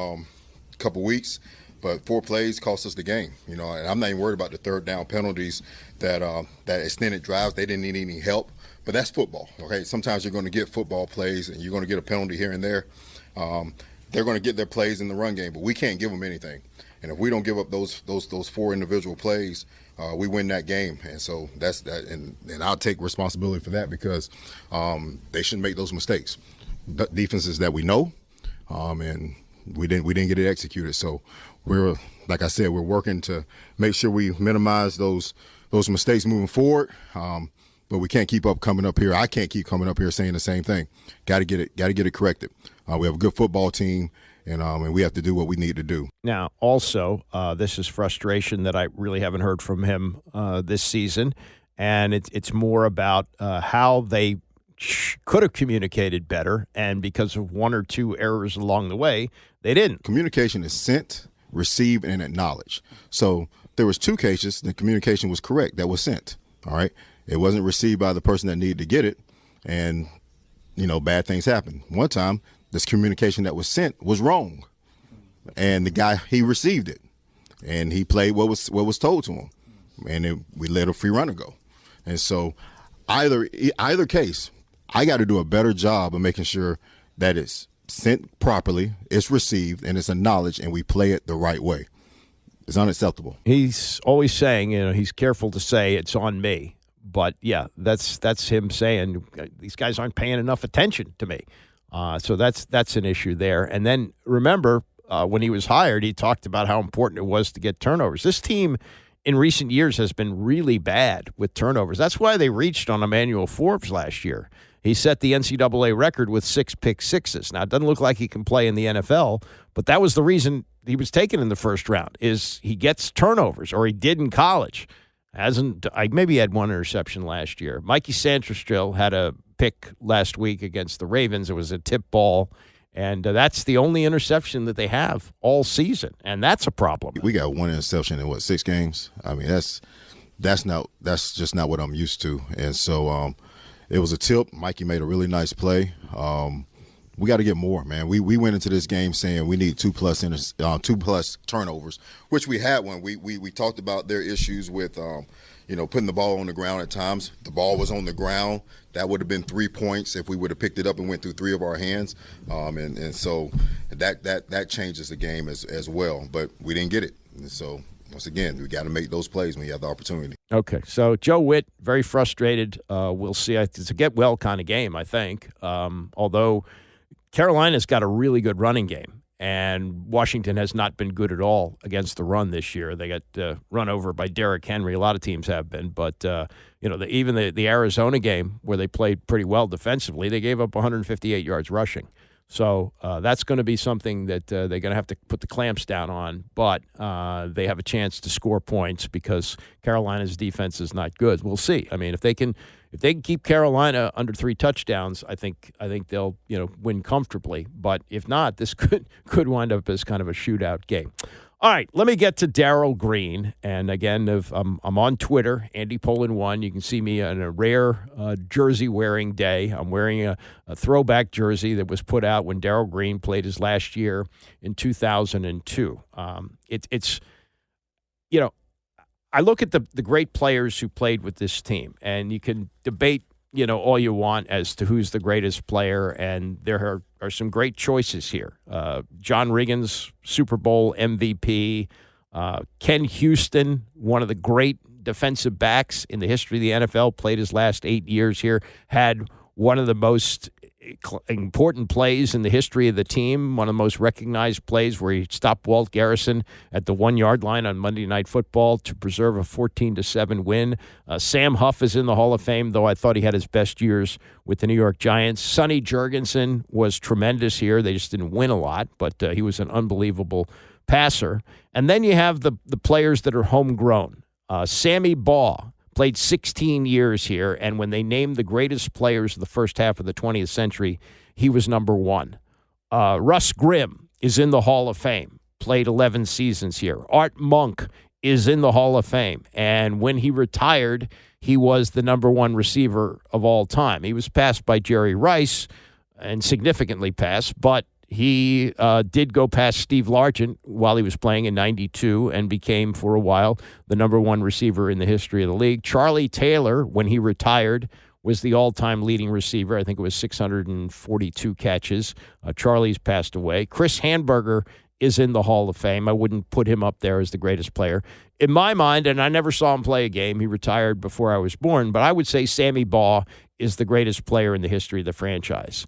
couple weeks, but 4 plays cost us the game. And I'm not even worried about the third down penalties that extended drives. They didn't need any help, but that's football. Okay, sometimes you're going to get football plays and you're going to get a penalty here and there. They're going to get their plays in the run game, but we can't give them anything. And if we don't give up those 4 individual plays, we win that game. And so that's that. And I'll take responsibility for that because they shouldn't make those mistakes. Defenses that we know, and we didn't get it executed. So like I said, we're working to make sure we minimize those mistakes moving forward. But we can't keep coming up here. I can't keep coming up here saying the same thing. Got to get it corrected. We have a good football team. And we have to do what we need to do. Now, also, this is frustration that I really haven't heard from him this season, and it's more about how they could have communicated better, and because of 1 or 2 errors along the way, they didn't. Communication is sent, received, and acknowledged. So there was 2 cases, the communication was correct, that was sent, all right? It wasn't received by the person that needed to get it, and, bad things happen. One time, this communication that was sent was wrong, and the guy, he received it, and he played what was told to him, and we let a free runner go. And so either case, I got to do a better job of making sure that it's sent properly, it's received, and it's acknowledged, and we play it the right way. It's unacceptable. He's always saying, he's careful to say it's on me, but yeah, that's him saying these guys aren't paying enough attention to me. So that's an issue there. And then remember, when he was hired, he talked about how important it was to get turnovers. This team in recent years has been really bad with turnovers. That's why they reached on Emmanuel Forbes last year. He set the NCAA record with 6 pick sixes. Now, it doesn't look like he can play in the NFL, but that was the reason he was taken in the first round, is he gets turnovers, or he did in college. Maybe he had 1 interception last year. Mikey Sanderstill had a pick last week against the Ravens. It was a tip ball, and that's the only interception that they have all season, and that's a problem. We got 1 interception in 6 games? I mean, that's just not what I'm used to. And so it was a tip. Mikey made a really nice play. We got to get more, man. We went into this game saying we need 2+ turnovers, which we had one. We talked about their issues with putting the ball on the ground at times. The ball was on the ground. That would have been 3 points if we would have picked it up and went through 3 of our hands. And so that changes the game as well. But we didn't get it. And so once again, we got to make those plays when you have the opportunity. Okay, so Joe Witt, very frustrated. We'll see. It's a get-well kind of game, I think, although Carolina's got a really good running game, and Washington has not been good at all against the run this year. They got run over by Derrick Henry. A lot of teams have been, but even the Arizona game where they played pretty well defensively, they gave up 158 yards rushing. So that's going to be something that they're going to have to put the clamps down on, but they have a chance to score points because Carolina's defense is not good. We'll see. I mean, if they can keep Carolina under 3 touchdowns, I think they'll win comfortably. But if not, this could wind up as kind of a shootout game. All right, let me get to Darrell Green. And again, I'm on Twitter, Andy Pollin 1. You can see me on a rare jersey-wearing day. I'm wearing a throwback jersey that was put out when Darrell Green played his last year in 2002. I look at the great players who played with this team, and you can debate all you want as to who's the greatest player, and there are some great choices here. John Riggins, Super Bowl MVP, Ken Houston, one of the great defensive backs in the history of the NFL, played his last 8 years here, had one of the most important plays in the history of the team, one of the most recognized plays where he stopped Walt Garrison at the 1-yard line on Monday Night Football to preserve a 14-7 win. Sam Huff is in the Hall of Fame, though I thought he had his best years with the New York Giants. Sonny Jurgensen was tremendous here. They just didn't win a lot, but he was an unbelievable passer. And then you have the players that are homegrown. Sammy Baugh played 16 years here, and when they named the greatest players of the first half of the 20th century, he was number one. Russ Grimm is in the Hall of Fame, played 11 seasons here. Art Monk is in the Hall of Fame, and when he retired, he was the number one receiver of all time. He was passed by Jerry Rice, and significantly passed, but he did go past Steve Largent while he was playing in 92 and became, for a while, the number one receiver in the history of the league. Charlie Taylor, when he retired, was the all-time leading receiver. I think it was 642 catches. Charlie's passed away. Chris Hanburger is in the Hall of Fame. I wouldn't put him up there as the greatest player. In my mind, and I never saw him play a game, he retired before I was born, but I would say Sammy Baugh is the greatest player in the history of the franchise.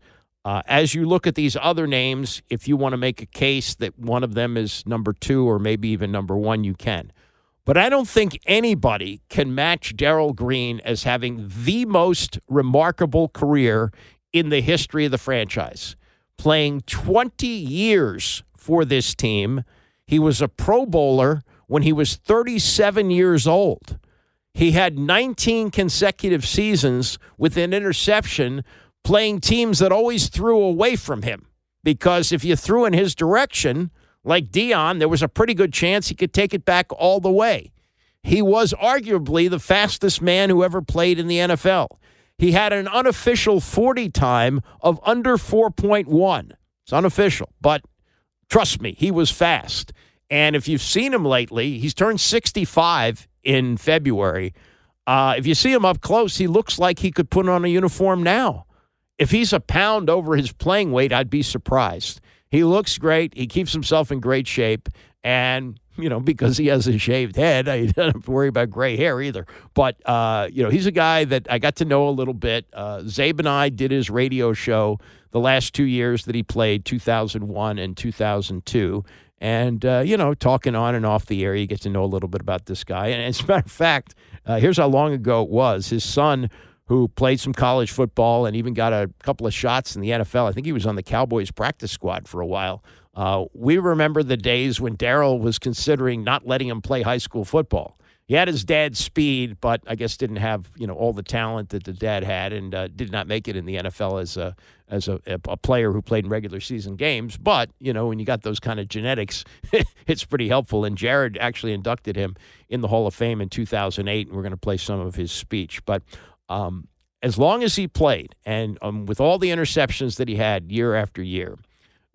As you look at these other names, if you want to make a case that one of them is number two or maybe even number one, you can. But I don't think anybody can match Darrell Green as having the most remarkable career in the history of the franchise. Playing 20 years for this team, he was a Pro Bowler when he was 37 years old. He had 19 consecutive seasons with an interception, playing teams that always threw away from him. Because if you threw in his direction, like Dion, there was a pretty good chance he could take it back all the way. He was arguably the fastest man who ever played in the NFL. He had an unofficial 40 time of under 4.1. It's unofficial, but trust me, he was fast. And if you've seen him lately, he's turned 65 in February. If you see him up close, he looks like he could put on a uniform now. If he's a pound over his playing weight, I'd be surprised. He looks great. He keeps himself in great shape. And, because he has a shaved head, I don't have to worry about gray hair either. But, he's a guy that I got to know a little bit. Zabe and I did his radio show the last 2 years that he played, 2001 and 2002. And, talking on and off the air, you get to know a little bit about this guy. And as a matter of fact, here's how long ago it was. His son, who played some college football and even got a couple of shots in the NFL. I think he was on the Cowboys practice squad for a while. We remember the days when Darrell was considering not letting him play high school football. He had his dad's speed, but I guess didn't have all the talent that the dad had, and did not make it in the NFL as a player who played in regular season games. But when you got those kind of genetics, it's pretty helpful. And Jared actually inducted him in the Hall of Fame in 2008, and we're going to play some of his speech. But as long as he played, and with all the interceptions that he had year after year,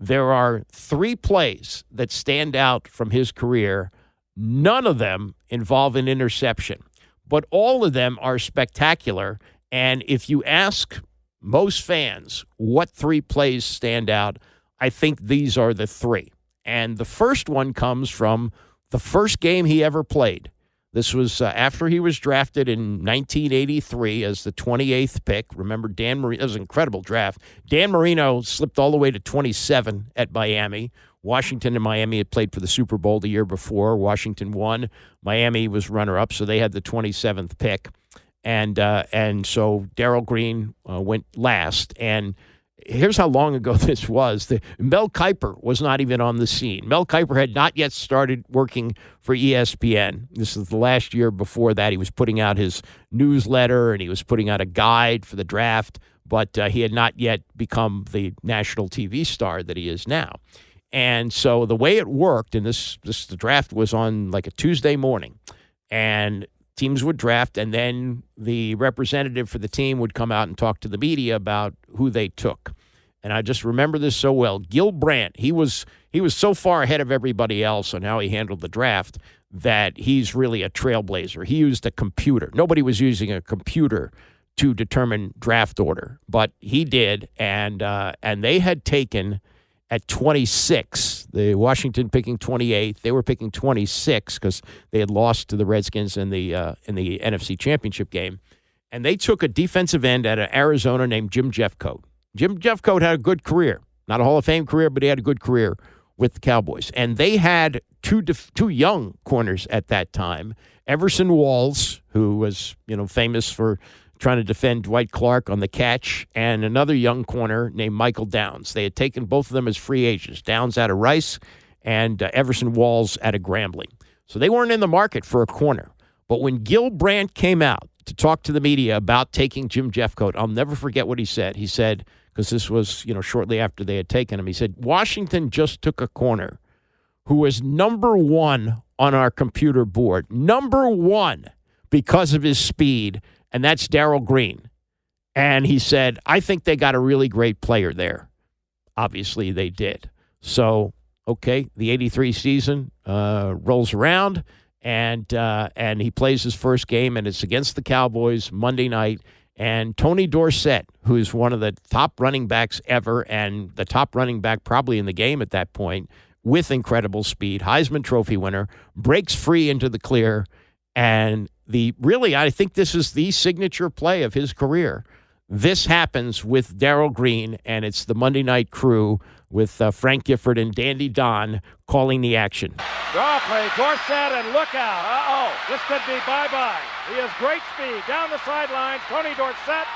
there are 3 plays that stand out from his career. None of them involve an interception, but all of them are spectacular. And if you ask most fans what 3 plays stand out, I think these are the 3. And the first one comes from the first game he ever played. This was after he was drafted in 1983 as the 28th pick. Remember, Dan Marino, it was an incredible draft. Dan Marino slipped all the way to 27 at Miami. Washington and Miami had played for the Super Bowl the year before. Washington won. Miami was runner-up, so they had the 27th pick. And so Darrell Green went last. And here's how long ago this was. Mel Kiper was not even on the scene. Mel Kiper had not yet started working for ESPN. This is the last year before that. He was putting out his newsletter, and he was putting out a guide for the draft, but he had not yet become the national TV star that he is now. And so the way it worked, and the draft was on like a Tuesday morning, and teams would draft, and then the representative for the team would come out and talk to the media about who they took. And I just remember this so well. Gil Brandt, he was so far ahead of everybody else on how he handled the draft that he's really a trailblazer. He used a computer. Nobody was using a computer to determine draft order, but he did. And they had taken at 26, The Washington picking 28th. They were picking 26 because they had lost to the Redskins in the NFC Championship game. And they took a defensive end out of Arizona named Jim Jeffcoat. Jim Jeffcoat had a good career. Not a Hall of Fame career, but he had a good career with the Cowboys. And they had two young corners at that time. Everson Walls, who was, famous for trying to defend Dwight Clark on the catch, and another young corner named Michael Downs. They had taken both of them as free agents, Downs out of Rice and Everson Walls out of Grambling. So they weren't in the market for a corner. But when Gil Brandt came out to talk to the media about taking Jim Jeffcoat, I'll never forget what he said. He said, because this was, shortly after they had taken him, he said, Washington just took a corner who was number one on our computer board, number one because of his speed, and that's Darrell Green. And he said, I think they got a really great player there. Obviously, they did. So, okay, the 83 season rolls around, and he plays his first game, and it's against the Cowboys Monday night. And Tony Dorsett, who's one of the top running backs ever and the top running back probably in the game at that point, with incredible speed, Heisman Trophy winner, breaks free into the clear. And I think this is the signature play of his career. This happens with Darrell Green, and it's the Monday Night Crew with Frank Gifford and Dandy Don calling the action. Draw play, Dorsett, and look out. This could be bye-bye. He has great speed. Down the sidelines, Tony Dorsett.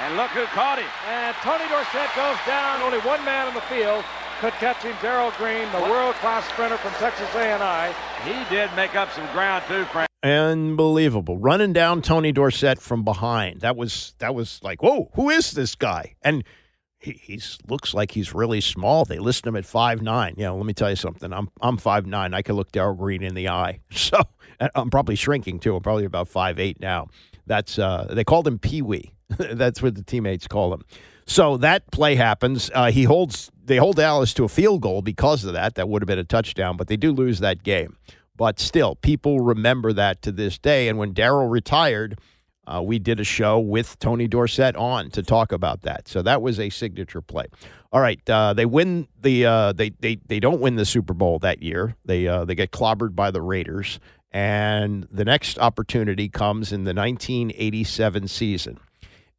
And look who caught him. And Tony Dorsett goes down. Only one man on the field could catch him, Darrell Green, the world-class sprinter from Texas A&I. He did make up some ground, too, Frank. Unbelievable. Running down Tony Dorsett from behind. That was like, whoa, who is this guy? And he looks like he's really small. They list him at 5'9". Let me tell you something. I'm 5'9". I can look Darrell Green in the eye. So I'm probably shrinking, too. I'm probably about 5'8" now. That's they called him Pee-wee. That's what the teammates call him. So that play happens. They hold Dallas to a field goal because of that. That would have been a touchdown, but they do lose that game. But still, people remember that to this day. And when Darrell retired, we did a show with Tony Dorsett on to talk about that. So that was a signature play. All right, they win the they don't win the Super Bowl that year. They get clobbered by the Raiders, and the next opportunity comes in the 1987 season.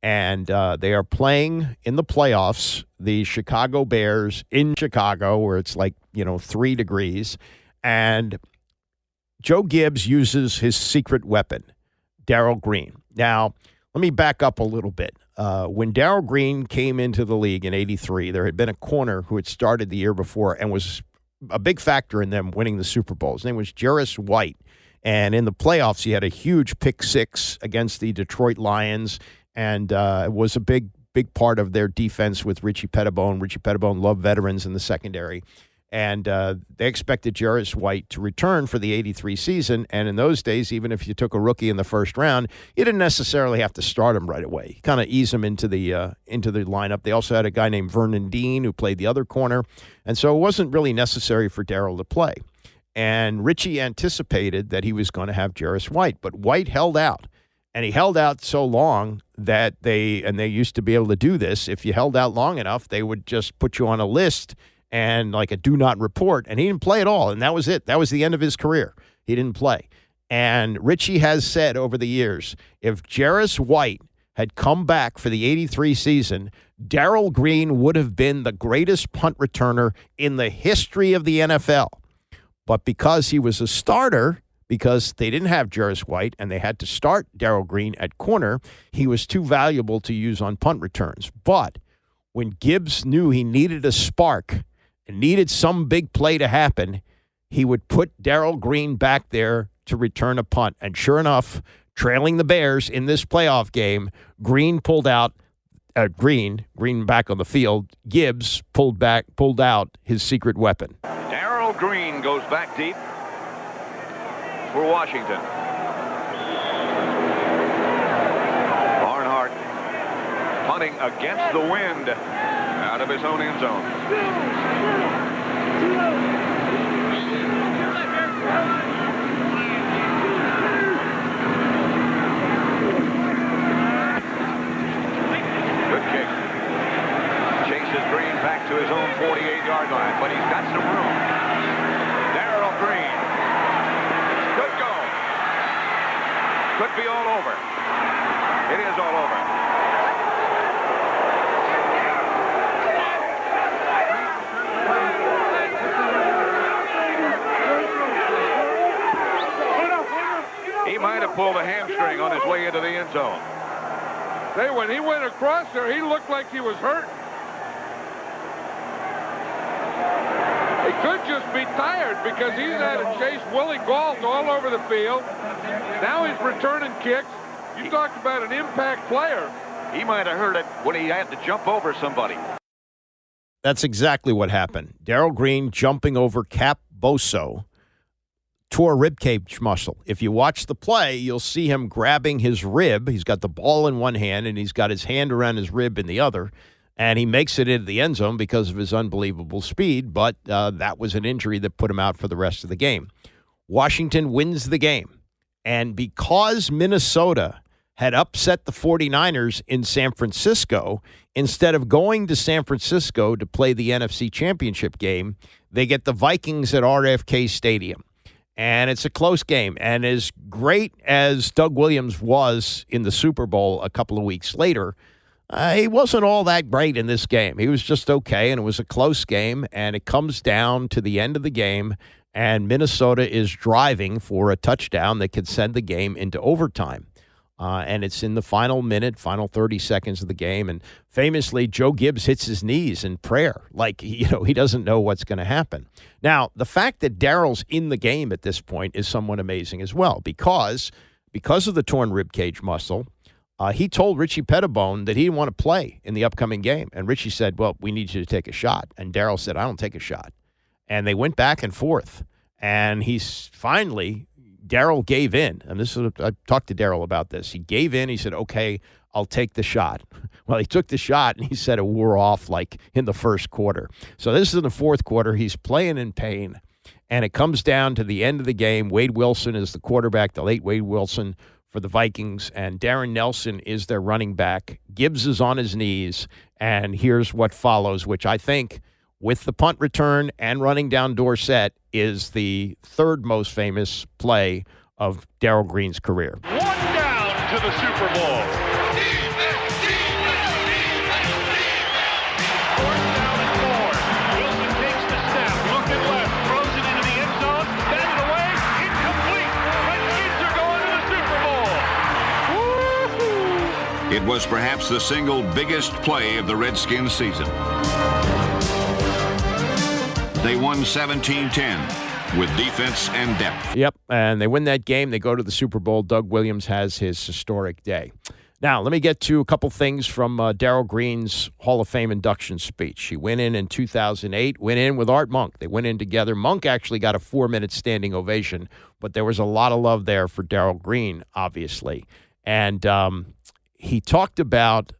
And they are playing in the playoffs, the Chicago Bears in Chicago, where it's 3 degrees. And Joe Gibbs uses his secret weapon, Darrell Green. Now, let me back up a little bit. When Darrell Green came into the league in '83, there had been a corner who had started the year before and was a big factor in them winning the Super Bowl. His name was Jarris White. And in the playoffs, he had a huge pick six against the Detroit Lions, and it was a big part of their defense with Richie Pettibone. Richie Pettibone loved veterans in the secondary. And they expected Jarris White to return for the 83 season. And in those days, even if you took a rookie in the first round, you didn't necessarily have to start him right away. You kind of ease him into the lineup. They also had a guy named Vernon Dean who played the other corner. And so it wasn't really necessary for Darrell to play. And Richie anticipated that he was going to have Jarris White. But White held out. And he held out so long that they used to be able to do this. If you held out long enough, they would just put you on a list and like a do not report, and he didn't play at all, and that was it. That was the end of his career. He didn't play. And Richie has said over the years, if Jarris White had come back for the 83 season, Darrell Green would have been the greatest punt returner in the history of the NFL. But because he was a starter, because they didn't have Jarris White and they had to start Darrell Green at corner, he was too valuable to use on punt returns. But when Gibbs knew he needed a spark and needed some big play to happen, he would put Darrell Green back there to return a punt. And sure enough, trailing the Bears in this playoff game, Green pulled out Green back on the field. Gibbs pulled out his secret weapon. Darrell Green goes back deep for Washington. Barnhart punting against the wind out of his own end zone. Good kick. Chases Green back to his own 48-yard line, but he's got some room. into the end zone. When he went across there, he looked like he was hurt. He could just be tired because he's had to chase Willie Gault all over the field. Now he's returning kicks. You talked about an impact player. He might have heard it when he had to jump over somebody. That's exactly what happened. Darrell Green jumping over Cap Boso tore ribcage muscle. If you watch the play, you'll see him grabbing his rib. He's got the ball in one hand, and he's got his hand around his rib in the other. And he makes it into the end zone because of his unbelievable speed, but that was an injury that put him out for the rest of the game. Washington wins the game. And because Minnesota had upset the 49ers in San Francisco, instead of going to San Francisco to play the NFC Championship game, they get the Vikings at RFK Stadium. And it's a close game. And as great as Doug Williams was in the Super Bowl a couple of weeks later, he wasn't all that great in this game. He was just okay, and it was a close game, and it comes down to the end of the game, and Minnesota is driving for a touchdown that could send the game into overtime. And it's in the final 30 seconds of the game, and famously, Joe Gibbs hits his knees in prayer, like, he doesn't know what's going to happen. Now, the fact that Darrell's in the game at this point is somewhat amazing as well, because of the torn ribcage muscle. He told Richie Pettibone that he didn't want to play in the upcoming game. And Richie said, well, we need you to take a shot. And Darrell said, I don't take a shot. And they went back and forth. And Darrell gave in. And I talked to Darrell about this. He gave in. He said, okay, I'll take the shot. Well, he took the shot, and he said it wore off like in the first quarter. So this is in the fourth quarter. He's playing in pain. And it comes down to the end of the game. Wade Wilson is the quarterback, the late Wade Wilson, for the Vikings, and Darren Nelson is their running back. Gibbs is on his knees, and here's what follows, which I think, with the punt return and running down Dorsett, is the third most famous play of Darrell Green's career. One down to the Super Bowl. Fourth down and 4. Wilson takes the snap, looking left, throws it into the end zone, batted away, incomplete. Redskins are going to the Super Bowl. Woo-hoo. It was perhaps the single biggest play of the Redskins season. They won 17-10 with defense and depth. Yep, and they win that game. They go to the Super Bowl. Doug Williams has his historic day. Now, let me get to a couple things from Darrell Green's Hall of Fame induction speech. He went in 2008, went in with Art Monk. They went in together. Monk actually got a 4-minute standing ovation, but there was a lot of love there for Darrell Green, obviously. And he talked about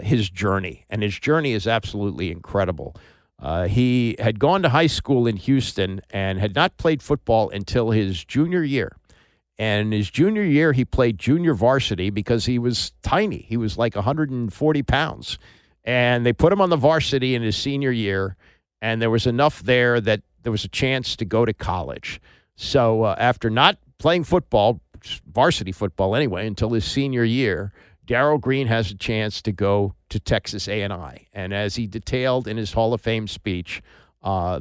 his journey, and his journey is absolutely incredible. He had gone to high school in Houston and had not played football until his junior year. And his junior year, he played junior varsity because he was tiny. He was like 140 pounds. And they put him on the varsity in his senior year, and there was enough there that there was a chance to go to college. So after not playing football, varsity football anyway, until his senior year, Darrell Green has a chance to go to Texas A&I. And as he detailed in his Hall of Fame speech,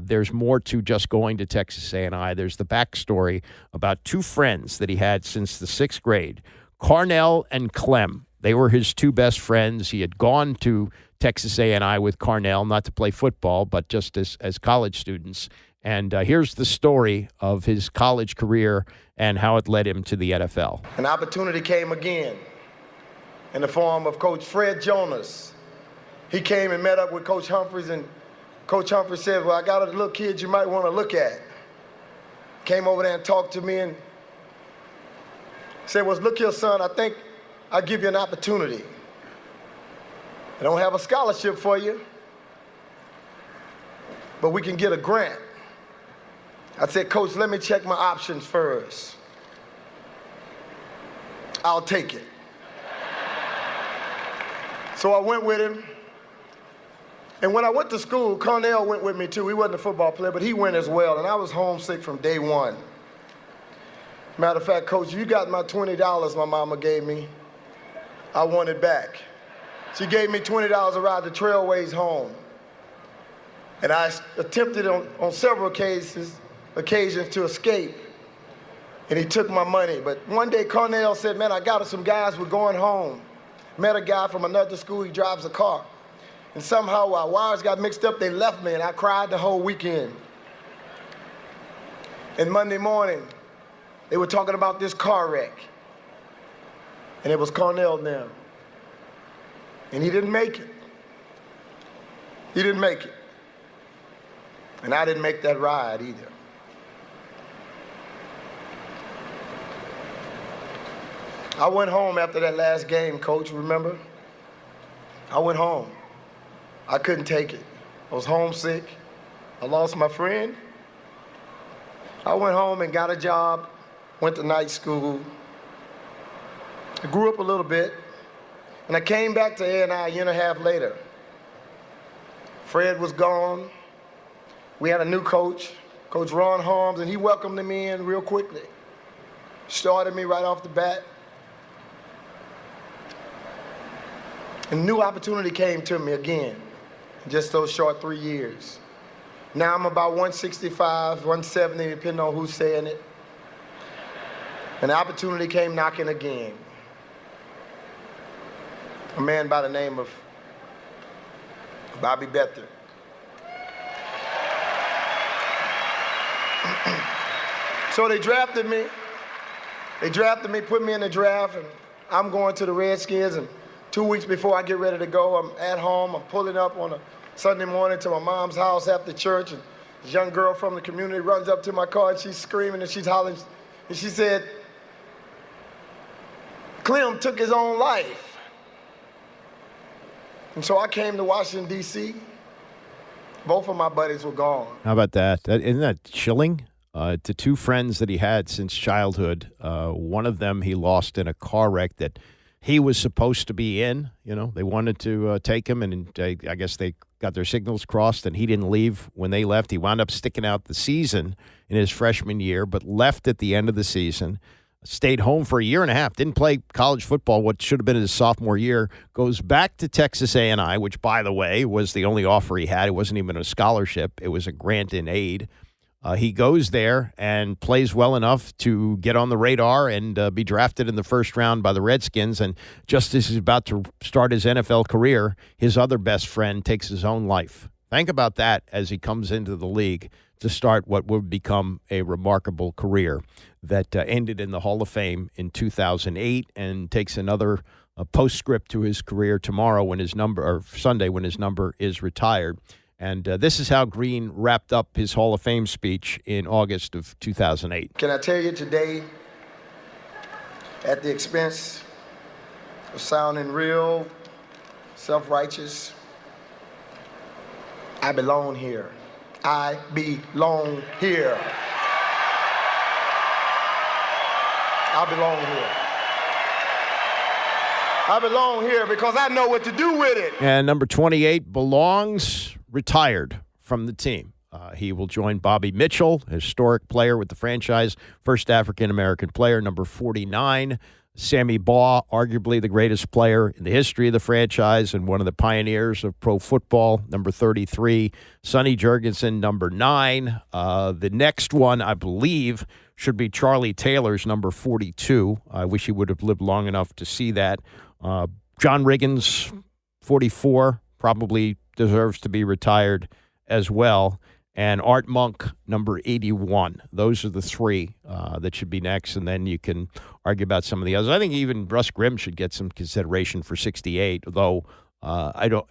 there's more to just going to Texas A&I. There's the backstory about two friends that he had since the 6th grade, Carnell and Clem. They were his two best friends. He had gone to Texas A&I with Carnell, not to play football, but just as college students. And here's the story of his college career and how it led him to the NFL. An opportunity came again in the form of Coach Fred Jonas. He came and met up with Coach Humphreys, and Coach Humphreys said, well, I got a little kid you might want to look at. Came over there and talked to me and said, well, look here, son, I think I'll give you an opportunity. I don't have a scholarship for you, but we can get a grant. I said, Coach, let me check my options first. I'll take it. So I went with him. And when I went to school, Carnell went with me too. He wasn't a football player, but he went as well. And I was homesick from day one. Matter of fact, Coach, you got my $20 my mama gave me. I want it back. She gave me $20 to ride the trailways home. And I attempted on several occasions to escape. and he took my money. But one day Cornell said, man, I got some guys, we're going home. Met a guy from another school, he drives a car. And somehow our wires got mixed up, they left me, and I cried the whole weekend. And Monday morning, they were talking about this car wreck. And it was Cornell now. And he didn't make it. He didn't make it. And I didn't make that ride either. I went home after that last game, Coach, remember? I went home. I couldn't take it. I was homesick. I lost my friend. I went home and got a job, went to night school. I grew up a little bit, and I came back to A&I a year and a half later. Fred was gone. We had a new coach, Coach Ron Holmes, and he welcomed me in real quickly. Started me right off the bat. And a new opportunity came to me again, in just those short 3 years. Now I'm about 165, 170, depending on who's saying it. And the opportunity came knocking again. A man by the name of Bobby Beathard. So they drafted me. They drafted me, put me in the draft, and I'm going to the Redskins. And 2 weeks before I get ready to go, I'm at home. I'm pulling up on a Sunday morning to my mom's house after church, and this young girl from the community runs up to my car, and she's screaming and she's hollering, and she said, Clem took his own life. And so I came to Washington, D.C. Both of my buddies were gone. How about that? Isn't that chilling? To two friends that he had since childhood. One of them he lost in a car wreck that he was supposed to be in. You know, they wanted to take him, and I guess they got their signals crossed, and he didn't leave when they left. He wound up sticking out the season in his freshman year, but left at the end of the season. Stayed home for a year and a half. Didn't play college football, what should have been his sophomore year. Goes back to Texas A&I, which, by the way, was the only offer he had. It wasn't even a scholarship. It was a grant in aid. He goes there and plays well enough to get on the radar and be drafted in the first round by the Redskins. And just as he's about to start his NFL career, his other best friend takes his own life. Think about that as he comes into the league to start what would become a remarkable career that ended in the Hall of Fame in 2008 and takes another postscript to his career tomorrow when his number, or Sunday when his number is retired. And this is how Green wrapped up his Hall of Fame speech in August of 2008. Can I tell you today, at the expense of sounding real self-righteous, I belong here. I belong here. I belong here. I belong here because I know what to do with it. And number 28 belongs retired from the team. He will join Bobby Mitchell, historic player with the franchise, first African-American player. Number 49, Sammy Baugh, arguably the greatest player in the history of the franchise and one of the pioneers of pro football. Number 33, Sonny Jurgensen, number 9. The next one, I believe, should be Charlie Taylor's number 42. I wish he would have lived long enough to see that. John Riggins, 44, probably deserves to be retired as well. And Art Monk, number 81. Those are the three that should be next, and then you can argue about some of the others. I think even Russ Grimm should get some consideration for 68, though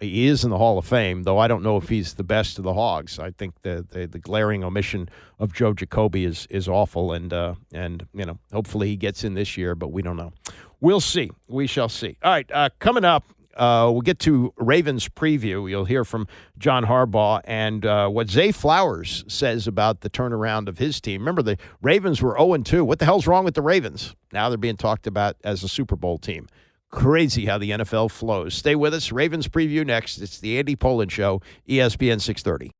he is in the Hall of Fame, though I don't know if he's the best of the Hogs. I think the glaring omission of Joe Jacoby is awful, and you know, hopefully he gets in this year, but we don't know. We'll see. We shall see. All right, coming up, we'll get to Ravens preview. You'll hear from John Harbaugh and what Zay Flowers says about the turnaround of his team. Remember, the Ravens were 0-2. What the hell's wrong with the Ravens? Now they're being talked about as a Super Bowl team. Crazy how the NFL flows. Stay with us. Ravens preview next. It's the Andy Pollin Show, ESPN 630.